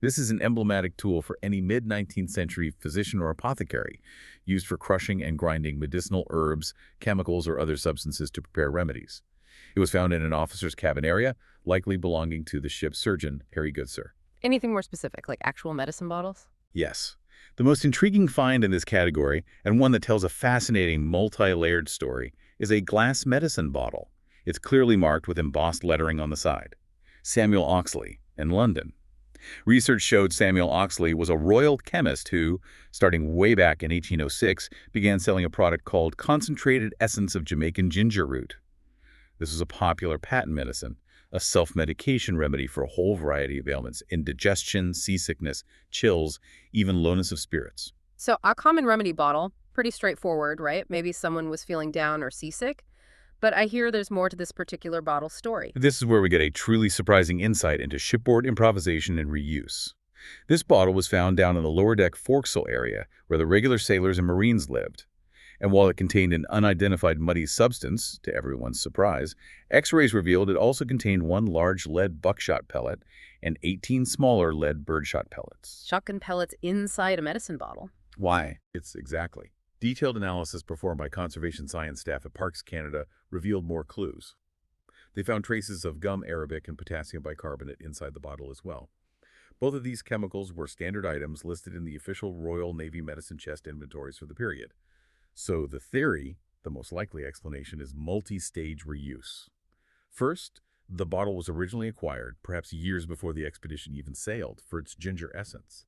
This is an emblematic tool for any mid-19th century physician or apothecary, used for crushing and grinding medicinal herbs, chemicals, or other substances to prepare remedies. It was found in an officer's cabin area, likely belonging to the ship's surgeon, Harry Goodsir. Anything more specific, like actual medicine bottles? Yes. The most intriguing find in this category, and one that tells a fascinating multi-layered story, is a glass medicine bottle. It's clearly marked with embossed lettering on the side. Samuel Oxley, in London. Research showed Samuel Oxley was a royal chemist who, starting way back in 1806, began selling a product called concentrated essence of Jamaican ginger root. This was a popular patent medicine, a self-medication remedy for a whole variety of ailments: indigestion, seasickness, chills, even lowness of spirits. So a common remedy bottle, pretty straightforward, right? Maybe someone was feeling down or seasick. But I hear there's more to this particular bottle story. This is where we get a truly surprising insight into shipboard improvisation and reuse. This bottle was found down in the lower deck forecastle area where the regular sailors and Marines lived. And while it contained an unidentified muddy substance, to everyone's surprise, X-rays revealed it also contained 1 large lead buckshot pellet and 18 smaller lead birdshot pellets. Shotgun pellets inside a medicine bottle. Why? It's exactly. Detailed analysis performed by conservation science staff at Parks Canada revealed more clues. They found traces of gum arabic and potassium bicarbonate inside the bottle as well. Both of these chemicals were standard items listed in the official Royal Navy medicine chest inventories for the period. So the theory, the most likely explanation, is multi-stage reuse. First, the bottle was originally acquired, perhaps years before the expedition even sailed, for its ginger essence.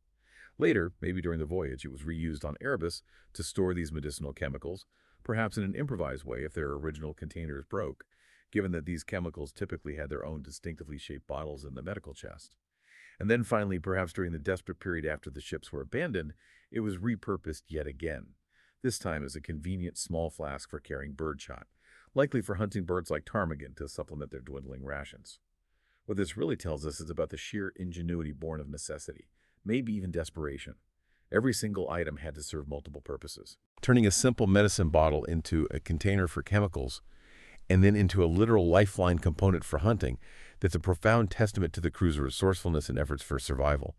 Later, maybe during the voyage, it was reused on Erebus to store these medicinal chemicals, perhaps in an improvised way if their original containers broke, given that these chemicals typically had their own distinctively shaped bottles in the medical chest. And then finally, perhaps during the desperate period after the ships were abandoned, it was repurposed yet again, this time as a convenient small flask for carrying birdshot, likely for hunting birds like ptarmigan to supplement their dwindling rations. What this really tells us is about the sheer ingenuity born of necessity, maybe even desperation. Every single item had to serve multiple purposes. Turning a simple medicine bottle into a container for chemicals and then into a literal lifeline component for hunting, that's a profound testament to the crew's resourcefulness and efforts for survival.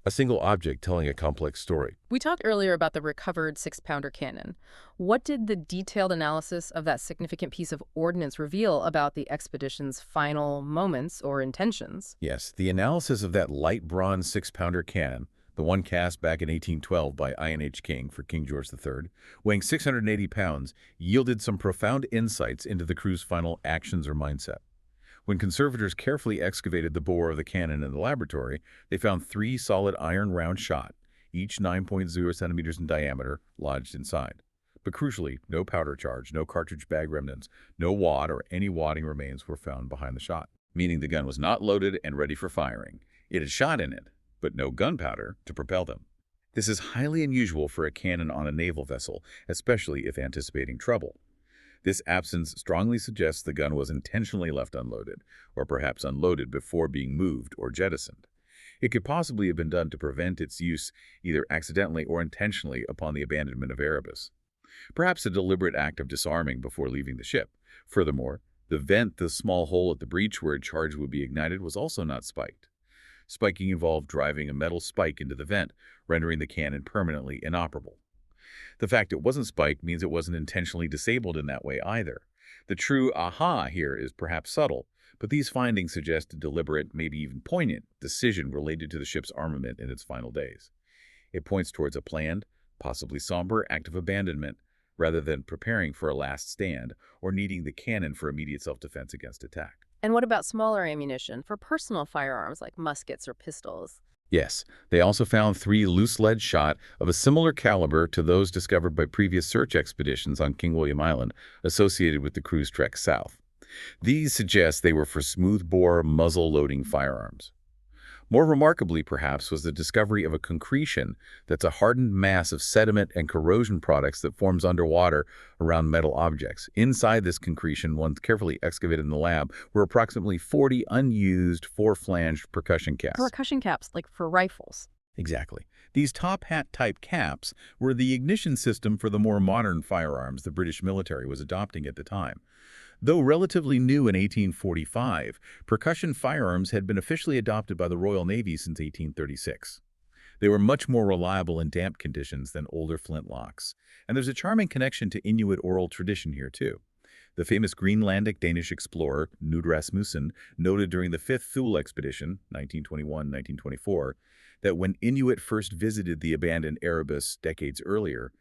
A single object telling a complex story. We talked earlier about the recovered six-pounder cannon. What did the detailed analysis of that significant piece of ordnance reveal about the expedition's final moments or intentions? Yes, the analysis of that light bronze six-pounder cannon, the one cast back in 1812 by I.N.H. King for King George III, weighing 680 pounds, yielded some profound insights into the crew's final actions or mindset. When conservators carefully excavated the bore of the cannon in the laboratory, they found 3 solid iron round shot, each 9.0 centimeters in diameter, lodged inside. But crucially, no powder charge, no cartridge bag remnants, no wad or any wadding remains were found behind the shot, meaning the gun was not loaded and ready for firing. It had shot in it, but no gunpowder to propel them. This is highly unusual for a cannon on a naval vessel, especially if anticipating trouble. This absence strongly suggests the gun was intentionally left unloaded, or perhaps unloaded before being moved or jettisoned. It could possibly have been done to prevent its use either accidentally or intentionally upon the abandonment of Erebus. Perhaps a deliberate act of disarming before leaving the ship. Furthermore, the small hole at the breech where a charge would be ignited, was also not spiked. Spiking involved driving a metal spike into the vent, rendering the cannon permanently inoperable. The fact it wasn't spiked means it wasn't intentionally disabled in that way either. The true aha here is perhaps subtle, but these findings suggest a deliberate, maybe even poignant, decision related to the ship's armament in its final days. It points towards a planned, possibly somber act of abandonment, rather than preparing for a last stand or needing the cannon for immediate self-defense against attack. And what about smaller ammunition for personal firearms like muskets or pistols? Yes, they also found 3 loose lead shot of a similar caliber to those discovered by previous search expeditions on King William Island, associated with the crew's trek south. These suggest they were for smooth-bore, muzzle-loading firearms. More remarkably, perhaps, was the discovery of a concretion that's a hardened mass of sediment and corrosion products that forms underwater around metal objects. Inside this concretion, once carefully excavated in the lab, were approximately 40 unused 4-flanged percussion caps. Percussion caps, like for rifles. Exactly. These top hat-type caps were the ignition system for the more modern firearms the British military was adopting at the time. Though relatively new in 1845, percussion firearms had been officially adopted by the Royal Navy since 1836. They were much more reliable in damp conditions than older flintlocks. And there's a charming connection to Inuit oral tradition here, too. The famous Greenlandic Danish explorer Knud Rasmussen noted during the 5th Thule expedition, 1921-1924, that when Inuit first visited the abandoned Erebus decades earlier,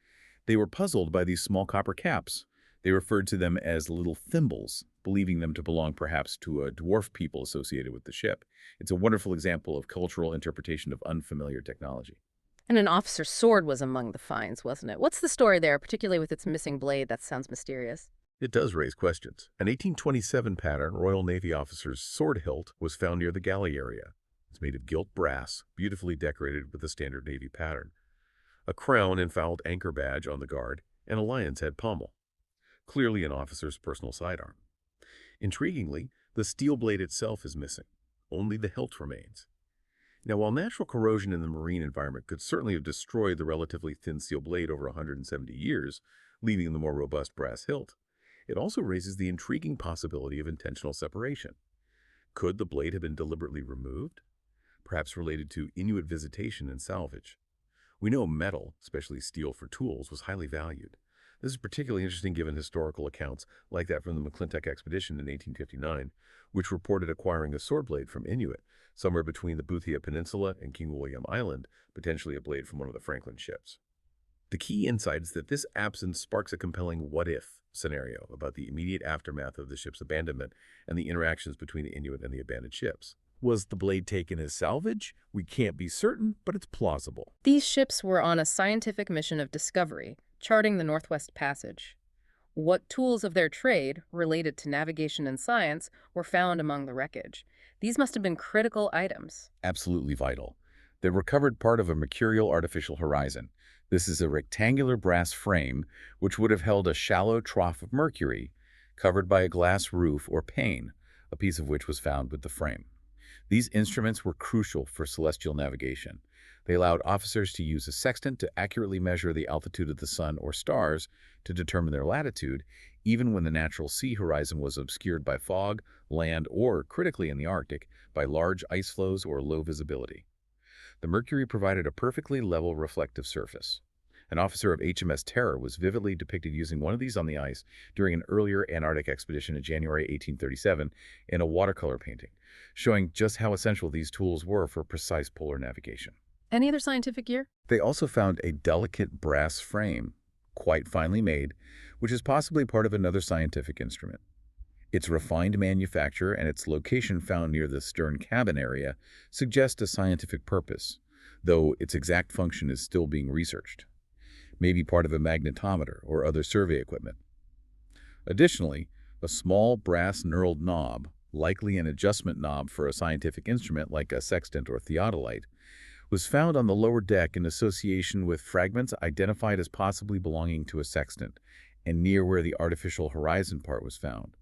they were puzzled by these small copper caps. They referred to them as little thimbles, believing them to belong perhaps to a dwarf people associated with the ship. It's a wonderful example of cultural interpretation of unfamiliar technology. And an officer's sword was among the finds, wasn't it? What's the story there, particularly with its missing blade? That sounds mysterious. It does raise questions. An 1827 pattern Royal Navy officer's sword hilt was found near the galley area. It's made of gilt brass, beautifully decorated with the standard Navy pattern. A crown and fouled anchor badge on the guard, and a lion's head pommel. Clearly an officer's personal sidearm. Intriguingly, the steel blade itself is missing. Only the hilt remains. Now, while natural corrosion in the marine environment could certainly have destroyed the relatively thin steel blade over 170 years, leaving the more robust brass hilt, it also raises the intriguing possibility of intentional separation. Could the blade have been deliberately removed? Perhaps related to Inuit visitation and salvage. We know metal, especially steel for tools, was highly valued. This is particularly interesting given historical accounts like that from the McClintock expedition in 1859, which reported acquiring a sword blade from Inuit, somewhere between the Boothia Peninsula and King William Island, potentially a blade from one of the Franklin ships. The key insight is that this absence sparks a compelling what-if scenario about the immediate aftermath of the ship's abandonment and the interactions between the Inuit and the abandoned ships. Was the blade taken as salvage? We can't be certain, but it's plausible. These ships were on a scientific mission of discovery, charting the Northwest Passage. What tools of their trade, related to navigation and science, were found among the wreckage? These must have been critical items. Absolutely vital. They recovered part of a mercurial artificial horizon. This is a rectangular brass frame which would have held a shallow trough of mercury, covered by a glass roof or pane, a piece of which was found with the frame. These instruments were crucial for celestial navigation. They allowed officers to use a sextant to accurately measure the altitude of the sun or stars to determine their latitude, even when the natural sea horizon was obscured by fog, land, or, critically in the Arctic, by large ice floes or low visibility. The mercury provided a perfectly level reflective surface. An officer of HMS Terror was vividly depicted using one of these on the ice during an earlier Antarctic expedition in January 1837 in a watercolor painting, showing just how essential these tools were for precise polar navigation. Any other scientific gear? They also found a delicate brass frame, quite finely made, which is possibly part of another scientific instrument. Its refined manufacture and its location found near the stern cabin area suggest a scientific purpose, though its exact function is still being researched. Maybe part of a magnetometer or other survey equipment. Additionally, a small brass knurled knob, likely an adjustment knob for a scientific instrument like a sextant or theodolite, was found on the lower deck in association with fragments identified as possibly belonging to a sextant and near where the artificial horizon part was found.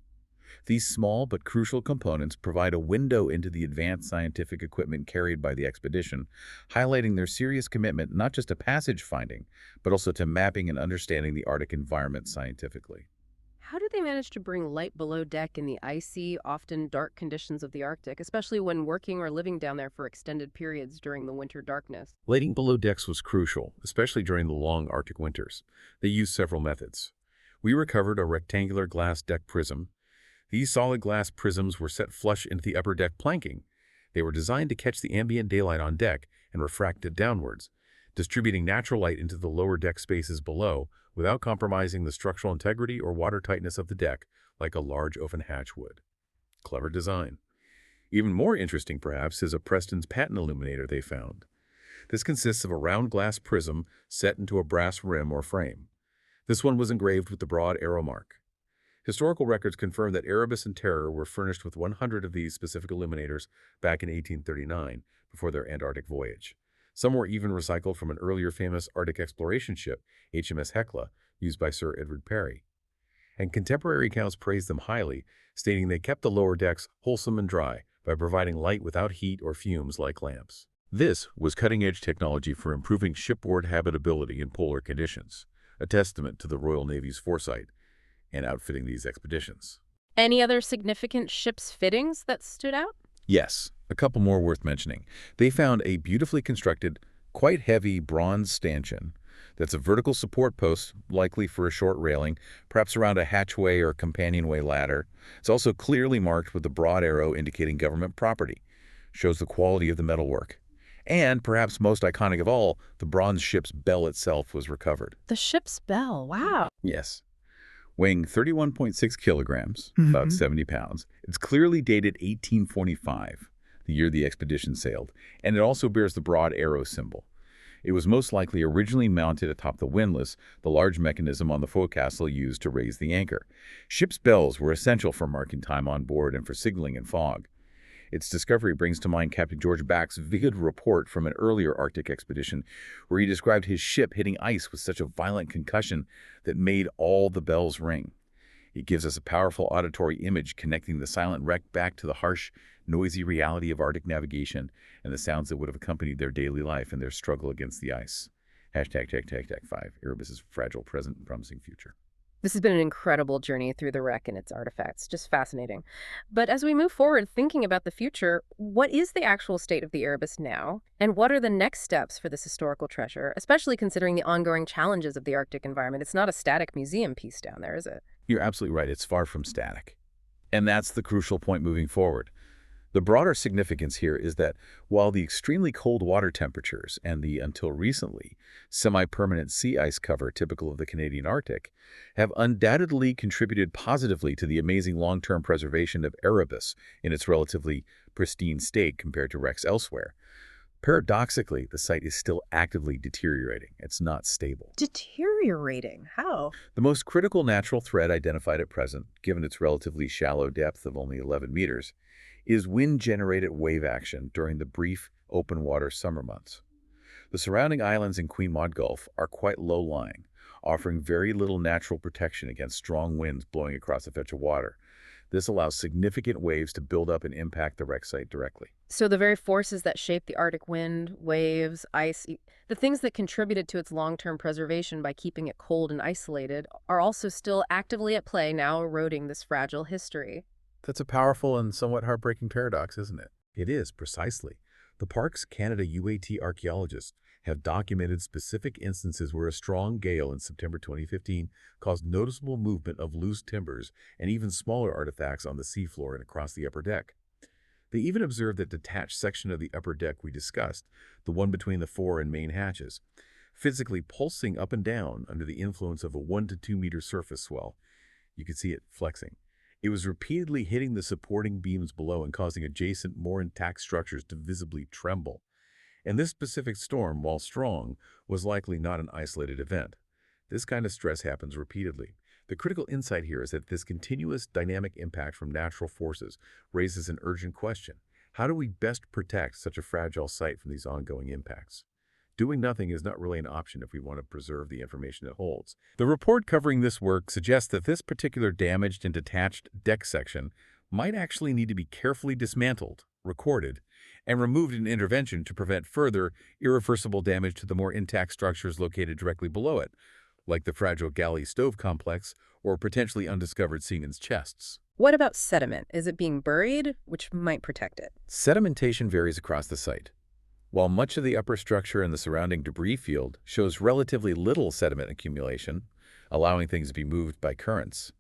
These small but crucial components provide a window into the advanced scientific equipment carried by the expedition, highlighting their serious commitment not just to passage finding, but also to mapping and understanding the Arctic environment scientifically. How did they manage to bring light below deck in the icy, often dark conditions of the Arctic, especially when working or living down there for extended periods during the winter darkness? Lighting below decks was crucial, especially during the long Arctic winters. They used several methods. We recovered a rectangular glass deck prism. These solid glass prisms were set flush into the upper deck planking. They were designed to catch the ambient daylight on deck and refract it downwards, distributing natural light into the lower deck spaces below without compromising the structural integrity or water tightness of the deck like a large open hatch would. Clever design. Even more interesting, perhaps, is a Preston's patent illuminator they found. This consists of a round glass prism set into a brass rim or frame. This one was engraved with the broad arrow mark. Historical records confirm that Erebus and Terror were furnished with 100 of these specific illuminators back in 1839, before their Antarctic voyage. Some were even recycled from an earlier famous Arctic exploration ship, HMS Hecla, used by Sir Edward Parry. And contemporary accounts praised them highly, stating they kept the lower decks wholesome and dry by providing light without heat or fumes like lamps. This was cutting-edge technology for improving shipboard habitability in polar conditions, a testament to the Royal Navy's foresight and outfitting these expeditions. Any other significant ship's fittings that stood out? Yes, a couple more worth mentioning. They found a beautifully constructed, quite heavy bronze stanchion that's a vertical support post, likely for a short railing, perhaps around a hatchway or companionway ladder. It's also clearly marked with the broad arrow indicating government property. Shows the quality of the metalwork. And, perhaps most iconic of all, the bronze ship's bell itself was recovered. The ship's bell, wow. Yes. Weighing 31.6 kilograms, about 70 pounds, it's clearly dated 1845, the year the expedition sailed, and it also bears the broad arrow symbol. It was most likely originally mounted atop the windlass, the large mechanism on the forecastle used to raise the anchor. Ship's bells were essential for marking time on board and for signaling in fog. Its discovery brings to mind Captain George Back's vivid report from an earlier Arctic expedition, where he described his ship hitting ice with such a violent concussion that made all the bells ring. It gives us a powerful auditory image connecting the silent wreck back to the harsh, noisy reality of Arctic navigation and the sounds that would have accompanied their daily life and their struggle against the ice. #5 Erebus's fragile present and promising future. This has been an incredible journey through the wreck and its artifacts. Just fascinating. But as we move forward thinking about the future, what is the actual state of the Erebus now? And what are the next steps for this historical treasure, especially considering the ongoing challenges of the Arctic environment? It's not a static museum piece down there, is it? You're absolutely right. It's far from static. And that's the crucial point moving forward. The broader significance here is that while the extremely cold water temperatures and the, until recently, semi-permanent sea ice cover typical of the Canadian Arctic have undoubtedly contributed positively to the amazing long-term preservation of Erebus in its relatively pristine state compared to wrecks elsewhere, paradoxically, the site is still actively deteriorating. It's not stable. Deteriorating? How? The most critical natural threat identified at present, given its relatively shallow depth of only 11 meters, is wind-generated wave action during the brief, open-water summer months. The surrounding islands in Queen Maud Gulf are quite low-lying, offering very little natural protection against strong winds blowing across a fetch of water. This allows significant waves to build up and impact the wreck site directly. So the very forces that shape the Arctic wind, waves, ice, the things that contributed to its long-term preservation by keeping it cold and isolated, are also still actively at play now eroding this fragile history. That's a powerful and somewhat heartbreaking paradox, isn't it? It is, precisely. The Parks Canada UAT archaeologists have documented specific instances where a strong gale in September 2015 caused noticeable movement of loose timbers and even smaller artifacts on the seafloor and across the upper deck. They even observed that detached section of the upper deck we discussed, the one between the fore and main hatches, physically pulsing up and down under the influence of a 1 to 2 meter surface swell. You could see it flexing. It was repeatedly hitting the supporting beams below and causing adjacent, more intact structures to visibly tremble. And this specific storm, while strong, was likely not an isolated event. This kind of stress happens repeatedly. The critical insight here is that this continuous dynamic impact from natural forces raises an urgent question. How do we best protect such a fragile site from these ongoing impacts? Doing nothing is not really an option if we want to preserve the information it holds. The report covering this work suggests that this particular damaged and detached deck section might actually need to be carefully dismantled, recorded, and removed in intervention to prevent further irreversible damage to the more intact structures located directly below it, like the fragile galley stove complex or potentially undiscovered seamen's chests. What about sediment? Is it being buried, which might protect it? Sedimentation varies across the site. While much of the upper structure and the surrounding debris field shows relatively little sediment accumulation, allowing things to be moved by currents,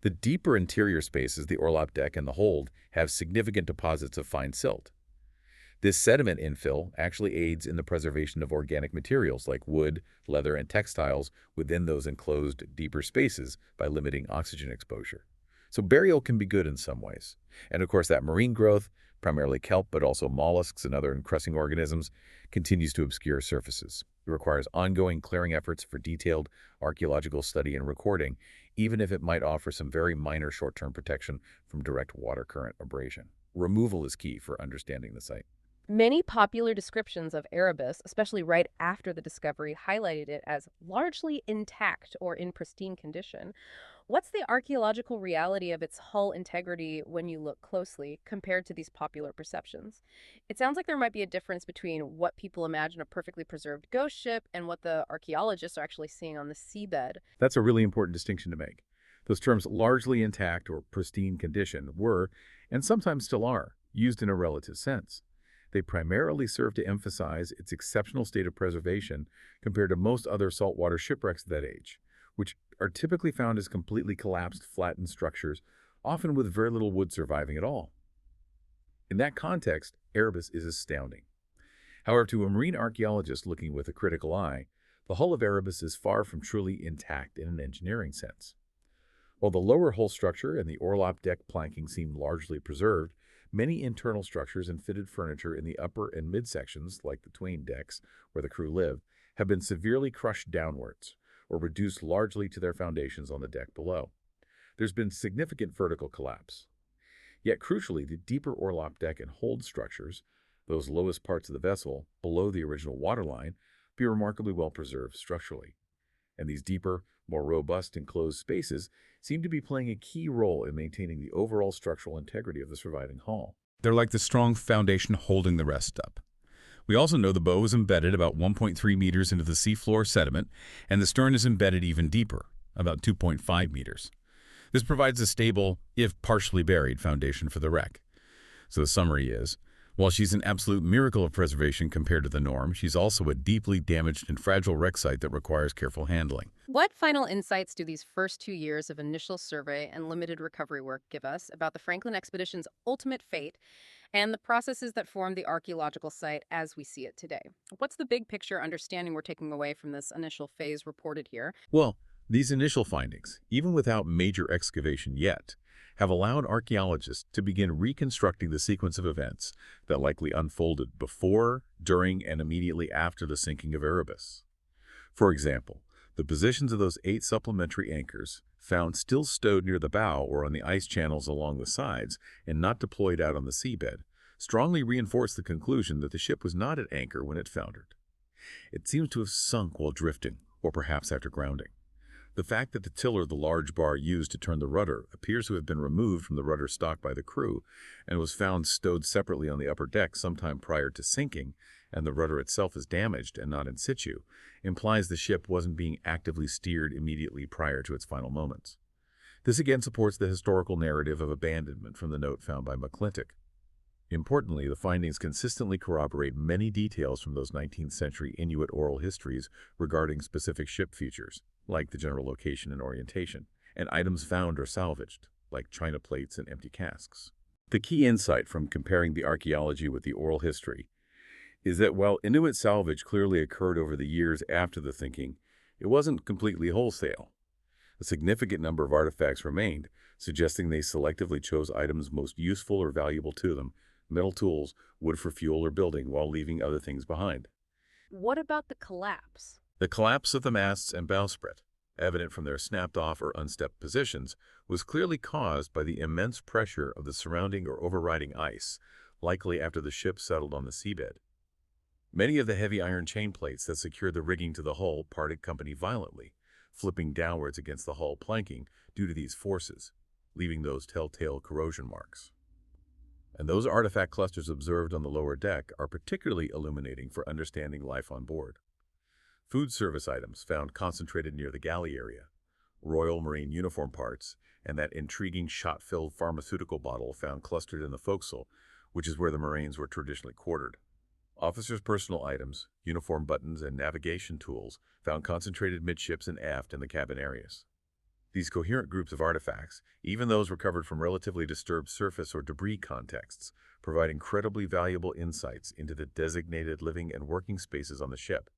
the deeper interior spaces, the orlop deck and the hold, have significant deposits of fine silt. This sediment infill actually aids in the preservation of organic materials like wood, leather, and textiles within those enclosed deeper spaces by limiting oxygen exposure. So burial can be good in some ways. And of course that marine growth, primarily kelp but also mollusks and other encrusting organisms, continues to obscure surfaces. It requires ongoing clearing efforts for detailed archaeological study and recording, even if it might offer some very minor short-term protection from direct water current abrasion. Removal is key for understanding the site. Many popular descriptions of Erebus, especially right after the discovery, highlighted it as largely intact or in pristine condition. What's the archaeological reality of its hull integrity when you look closely compared to these popular perceptions? It sounds like there might be a difference between what people imagine a perfectly preserved ghost ship and what the archaeologists are actually seeing on the seabed. That's a really important distinction to make. Those terms largely intact or pristine condition were, and sometimes still are, used in a relative sense. They primarily serve to emphasize its exceptional state of preservation compared to most other saltwater shipwrecks of that age, which are typically found as completely collapsed, flattened structures, often with very little wood surviving at all. In that context, Erebus is astounding. However, to a marine archaeologist looking with a critical eye, the hull of Erebus is far from truly intact in an engineering sense. While the lower hull structure and the orlop deck planking seem largely preserved, many internal structures and fitted furniture in the upper and midsections, like the tween decks where the crew live, have been severely crushed downwards or reduced largely to their foundations on the deck below. There's been significant vertical collapse. Yet crucially, the deeper orlop deck and hold structures, those lowest parts of the vessel below the original waterline, be remarkably well preserved structurally. And these deeper, more robust enclosed spaces seem to be playing a key role in maintaining the overall structural integrity of the surviving hull. They're like the strong foundation holding the rest up. We also know the bow is embedded about 1.3 meters into the seafloor sediment, and the stern is embedded even deeper, about 2.5 meters. This provides a stable, if partially buried, foundation for the wreck. So the summary is, while she's an absolute miracle of preservation compared to the norm, she's also a deeply damaged and fragile wreck site that requires careful handling. What final insights do these first 2 years of initial survey and limited recovery work give us about the Franklin expedition's ultimate fate and the processes that formed the archaeological site as we see it today? What's the big picture understanding we're taking away from this initial phase reported here? Well, these initial findings, even without major excavation yet, have allowed archaeologists to begin reconstructing the sequence of events that likely unfolded before, during, and immediately after the sinking of Erebus. For example, the positions of those 8 supplementary anchors, found still stowed near the bow or on the ice channels along the sides and not deployed out on the seabed, strongly reinforce the conclusion that the ship was not at anchor when it foundered. It seems to have sunk while drifting, or perhaps after grounding. The fact that the tiller, the large bar used to turn the rudder, appears to have been removed from the rudder stock by the crew and was found stowed separately on the upper deck sometime prior to sinking, and the rudder itself is damaged and not in situ, implies the ship wasn't being actively steered immediately prior to its final moments. This again supports the historical narrative of abandonment from the note found by McClintock. Importantly, the findings consistently corroborate many details from those 19th century Inuit oral histories regarding specific ship features, like the general location and orientation, and items found or salvaged, like china plates and empty casks. The key insight from comparing the archaeology with the oral history is that while Inuit salvage clearly occurred over the years after the sinking, it wasn't completely wholesale. A significant number of artifacts remained, suggesting they selectively chose items most useful or valuable to them, metal tools, wood for fuel or building, while leaving other things behind. What about the collapse? The collapse of the masts and bowsprit, evident from their snapped-off or unstepped positions, was clearly caused by the immense pressure of the surrounding or overriding ice, likely after the ship settled on the seabed. Many of the heavy iron chain plates that secured the rigging to the hull parted company violently, flipping downwards against the hull planking due to these forces, leaving those telltale corrosion marks. And those artifact clusters observed on the lower deck are particularly illuminating for understanding life on board. Food service items found concentrated near the galley area, Royal Marine uniform parts, and that intriguing shot-filled pharmaceutical bottle found clustered in the forecastle, which is where the Marines were traditionally quartered. Officers' personal items, uniform buttons, and navigation tools found concentrated midships and aft in the cabin areas. These coherent groups of artifacts, even those recovered from relatively disturbed surface or debris contexts, provide incredibly valuable insights into the designated living and working spaces on the ship,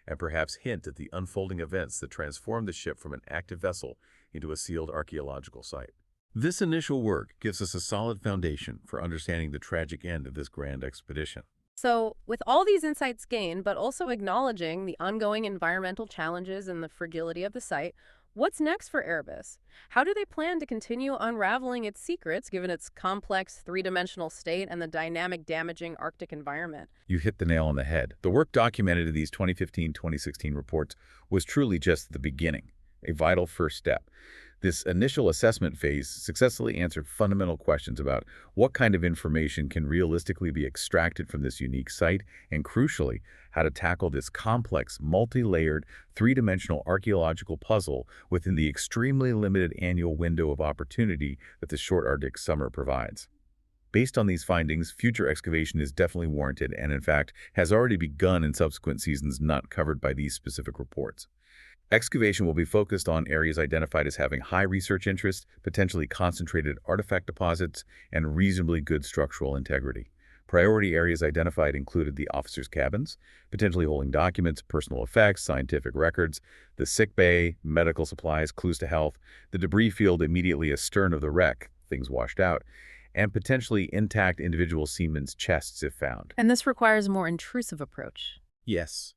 and perhaps hint at the unfolding events that transformed the ship from an active vessel into a sealed archaeological site. This initial work gives us a solid foundation for understanding the tragic end of this grand expedition. So, with all these insights gained, but also acknowledging the ongoing environmental challenges and the fragility of the site, what's next for Erebus? How do they plan to continue unraveling its secrets given its complex three-dimensional state and the dynamic, damaging Arctic environment? You hit the nail on the head. The work documented in these 2015-2016 reports was truly just the beginning, a vital first step. This initial assessment phase successfully answered fundamental questions about what kind of information can realistically be extracted from this unique site, and crucially, how to tackle this complex, multi-layered, three-dimensional archaeological puzzle within the extremely limited annual window of opportunity that the short Arctic summer provides. Based on these findings, future excavation is definitely warranted and, in fact, has already begun in subsequent seasons not covered by these specific reports. Excavation will be focused on areas identified as having high research interest, potentially concentrated artifact deposits, and reasonably good structural integrity. Priority areas identified included the officers' cabins, potentially holding documents, personal effects, scientific records, the sick bay, medical supplies, clues to health, the debris field immediately astern of the wreck, things washed out, and potentially intact individual seamen's chests if found. And this requires a more intrusive approach. Yes.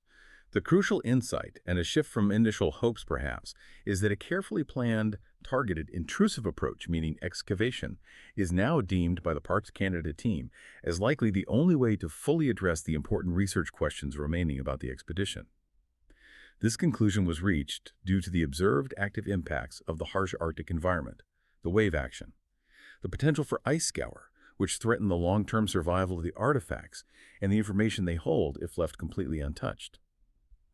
The crucial insight, and a shift from initial hopes perhaps, is that a carefully planned, targeted, intrusive approach, meaning excavation, is now deemed by the Parks Canada team as likely the only way to fully address the important research questions remaining about the expedition. This conclusion was reached due to the observed active impacts of the harsh Arctic environment, the wave action, the potential for ice scour, which threaten the long-term survival of the artifacts and the information they hold if left completely untouched.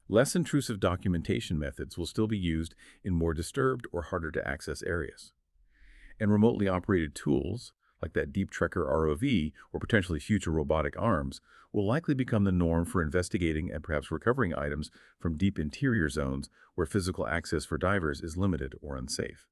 Less intrusive documentation methods will still be used in more disturbed or harder to access areas. And remotely operated tools, like that Deep Trekker ROV or potentially future robotic arms, will likely become the norm for investigating and perhaps recovering items from deep interior zones where physical access for divers is limited or unsafe.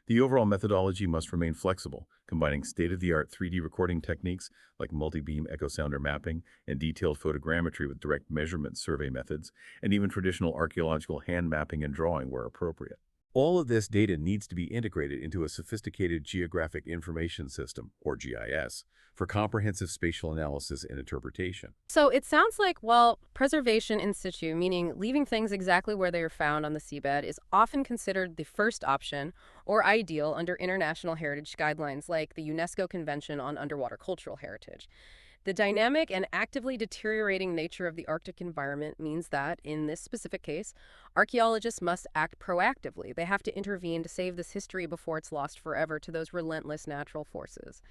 The overall methodology must remain flexible, combining state-of-the-art 3D recording techniques like multi-beam echo sounder mapping and detailed photogrammetry with direct measurement survey methods, and even traditional archaeological hand mapping and drawing where appropriate. All of this data needs to be integrated into a sophisticated Geographic Information System, or GIS, for comprehensive spatial analysis and interpretation. So it sounds like, well, preservation in situ, meaning leaving things exactly where they are found on the seabed, is often considered the first option or ideal under international heritage guidelines like the UNESCO Convention on Underwater Cultural Heritage. The dynamic and actively deteriorating nature of the Arctic environment means that, in this specific case, archaeologists must act proactively. They have to intervene to save this history before it's lost forever to those relentless natural forces.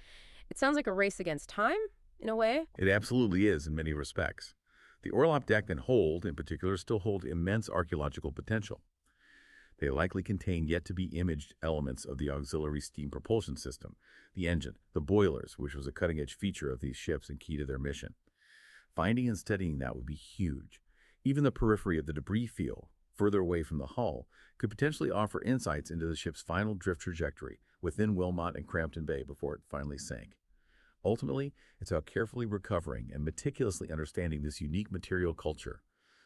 It sounds like a race against time, in a way. It absolutely is in many respects. The Orlop deck and hold, in particular, still hold immense archaeological potential. They likely contain yet-to-be-imaged elements of the auxiliary steam propulsion system, the engine, the boilers, which was a cutting-edge feature of these ships and key to their mission. Finding and studying that would be huge. Even the periphery of the debris field, further away from the hull, could potentially offer insights into the ship's final drift trajectory within Wilmot and Crampton Bay before it finally sank. Ultimately, it's about carefully recovering and meticulously understanding this unique material culture.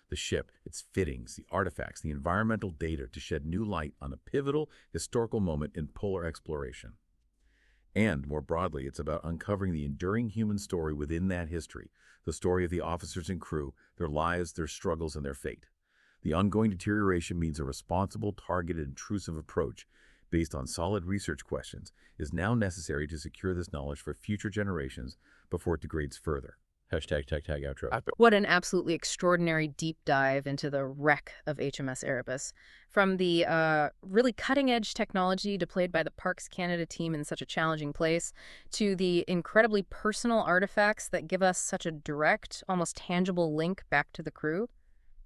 The ship, its fittings, the artifacts, the environmental data to shed new light on a pivotal historical moment in polar exploration. And, more broadly, it's about uncovering the enduring human story within that history, the story of the officers and crew, their lives, their struggles, and their fate. The ongoing deterioration means a responsible, targeted, intrusive approach based on solid research questions is now necessary to secure this knowledge for future generations before it degrades further. Hashtag outro. What an absolutely extraordinary deep dive into the wreck of HMS Erebus. From the really cutting-edge technology deployed by the Parks Canada team in such a challenging place, to the incredibly personal artifacts that give us such a direct, almost tangible link back to the crew.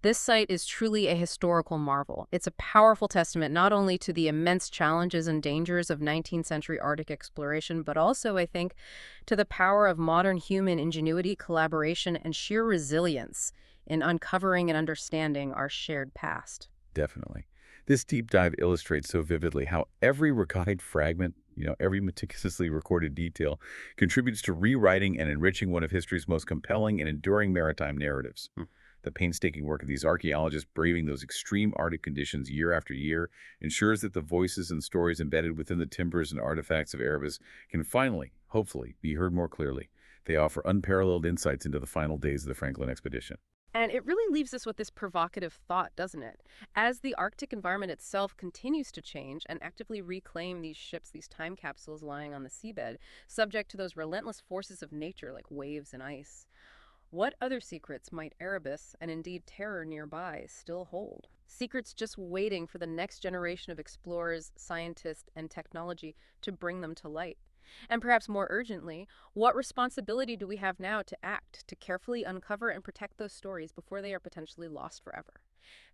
This site is truly a historical marvel. It's a powerful testament not only to the immense challenges and dangers of 19th century Arctic exploration, but also, I think, to the power of modern human ingenuity, collaboration, and sheer resilience in uncovering and understanding our shared past. Definitely. This deep dive illustrates so vividly how every recorded fragment, every meticulously recorded detail contributes to rewriting and enriching one of history's most compelling and enduring maritime narratives. The painstaking work of these archaeologists braving those extreme Arctic conditions year after year ensures that the voices and stories embedded within the timbers and artifacts of Erebus can finally, hopefully, be heard more clearly. They offer unparalleled insights into the final days of the Franklin expedition. And it really leaves us with this provocative thought, doesn't it? As the Arctic environment itself continues to change and actively reclaim these ships, these time capsules lying on the seabed, subject to those relentless forces of nature like waves and ice, what other secrets might Erebus, and indeed Terror nearby, still hold? Secrets just waiting for the next generation of explorers, scientists, and technology to bring them to light. And perhaps more urgently, what responsibility do we have now to act, to carefully uncover and protect those stories before they are potentially lost forever?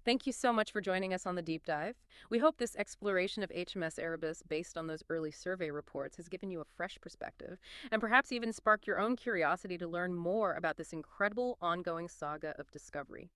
Thank you so much for joining us on the deep dive. We hope this exploration of HMS Erebus, based on those early survey reports, has given you a fresh perspective and perhaps even sparked your own curiosity to learn more about this incredible ongoing saga of discovery.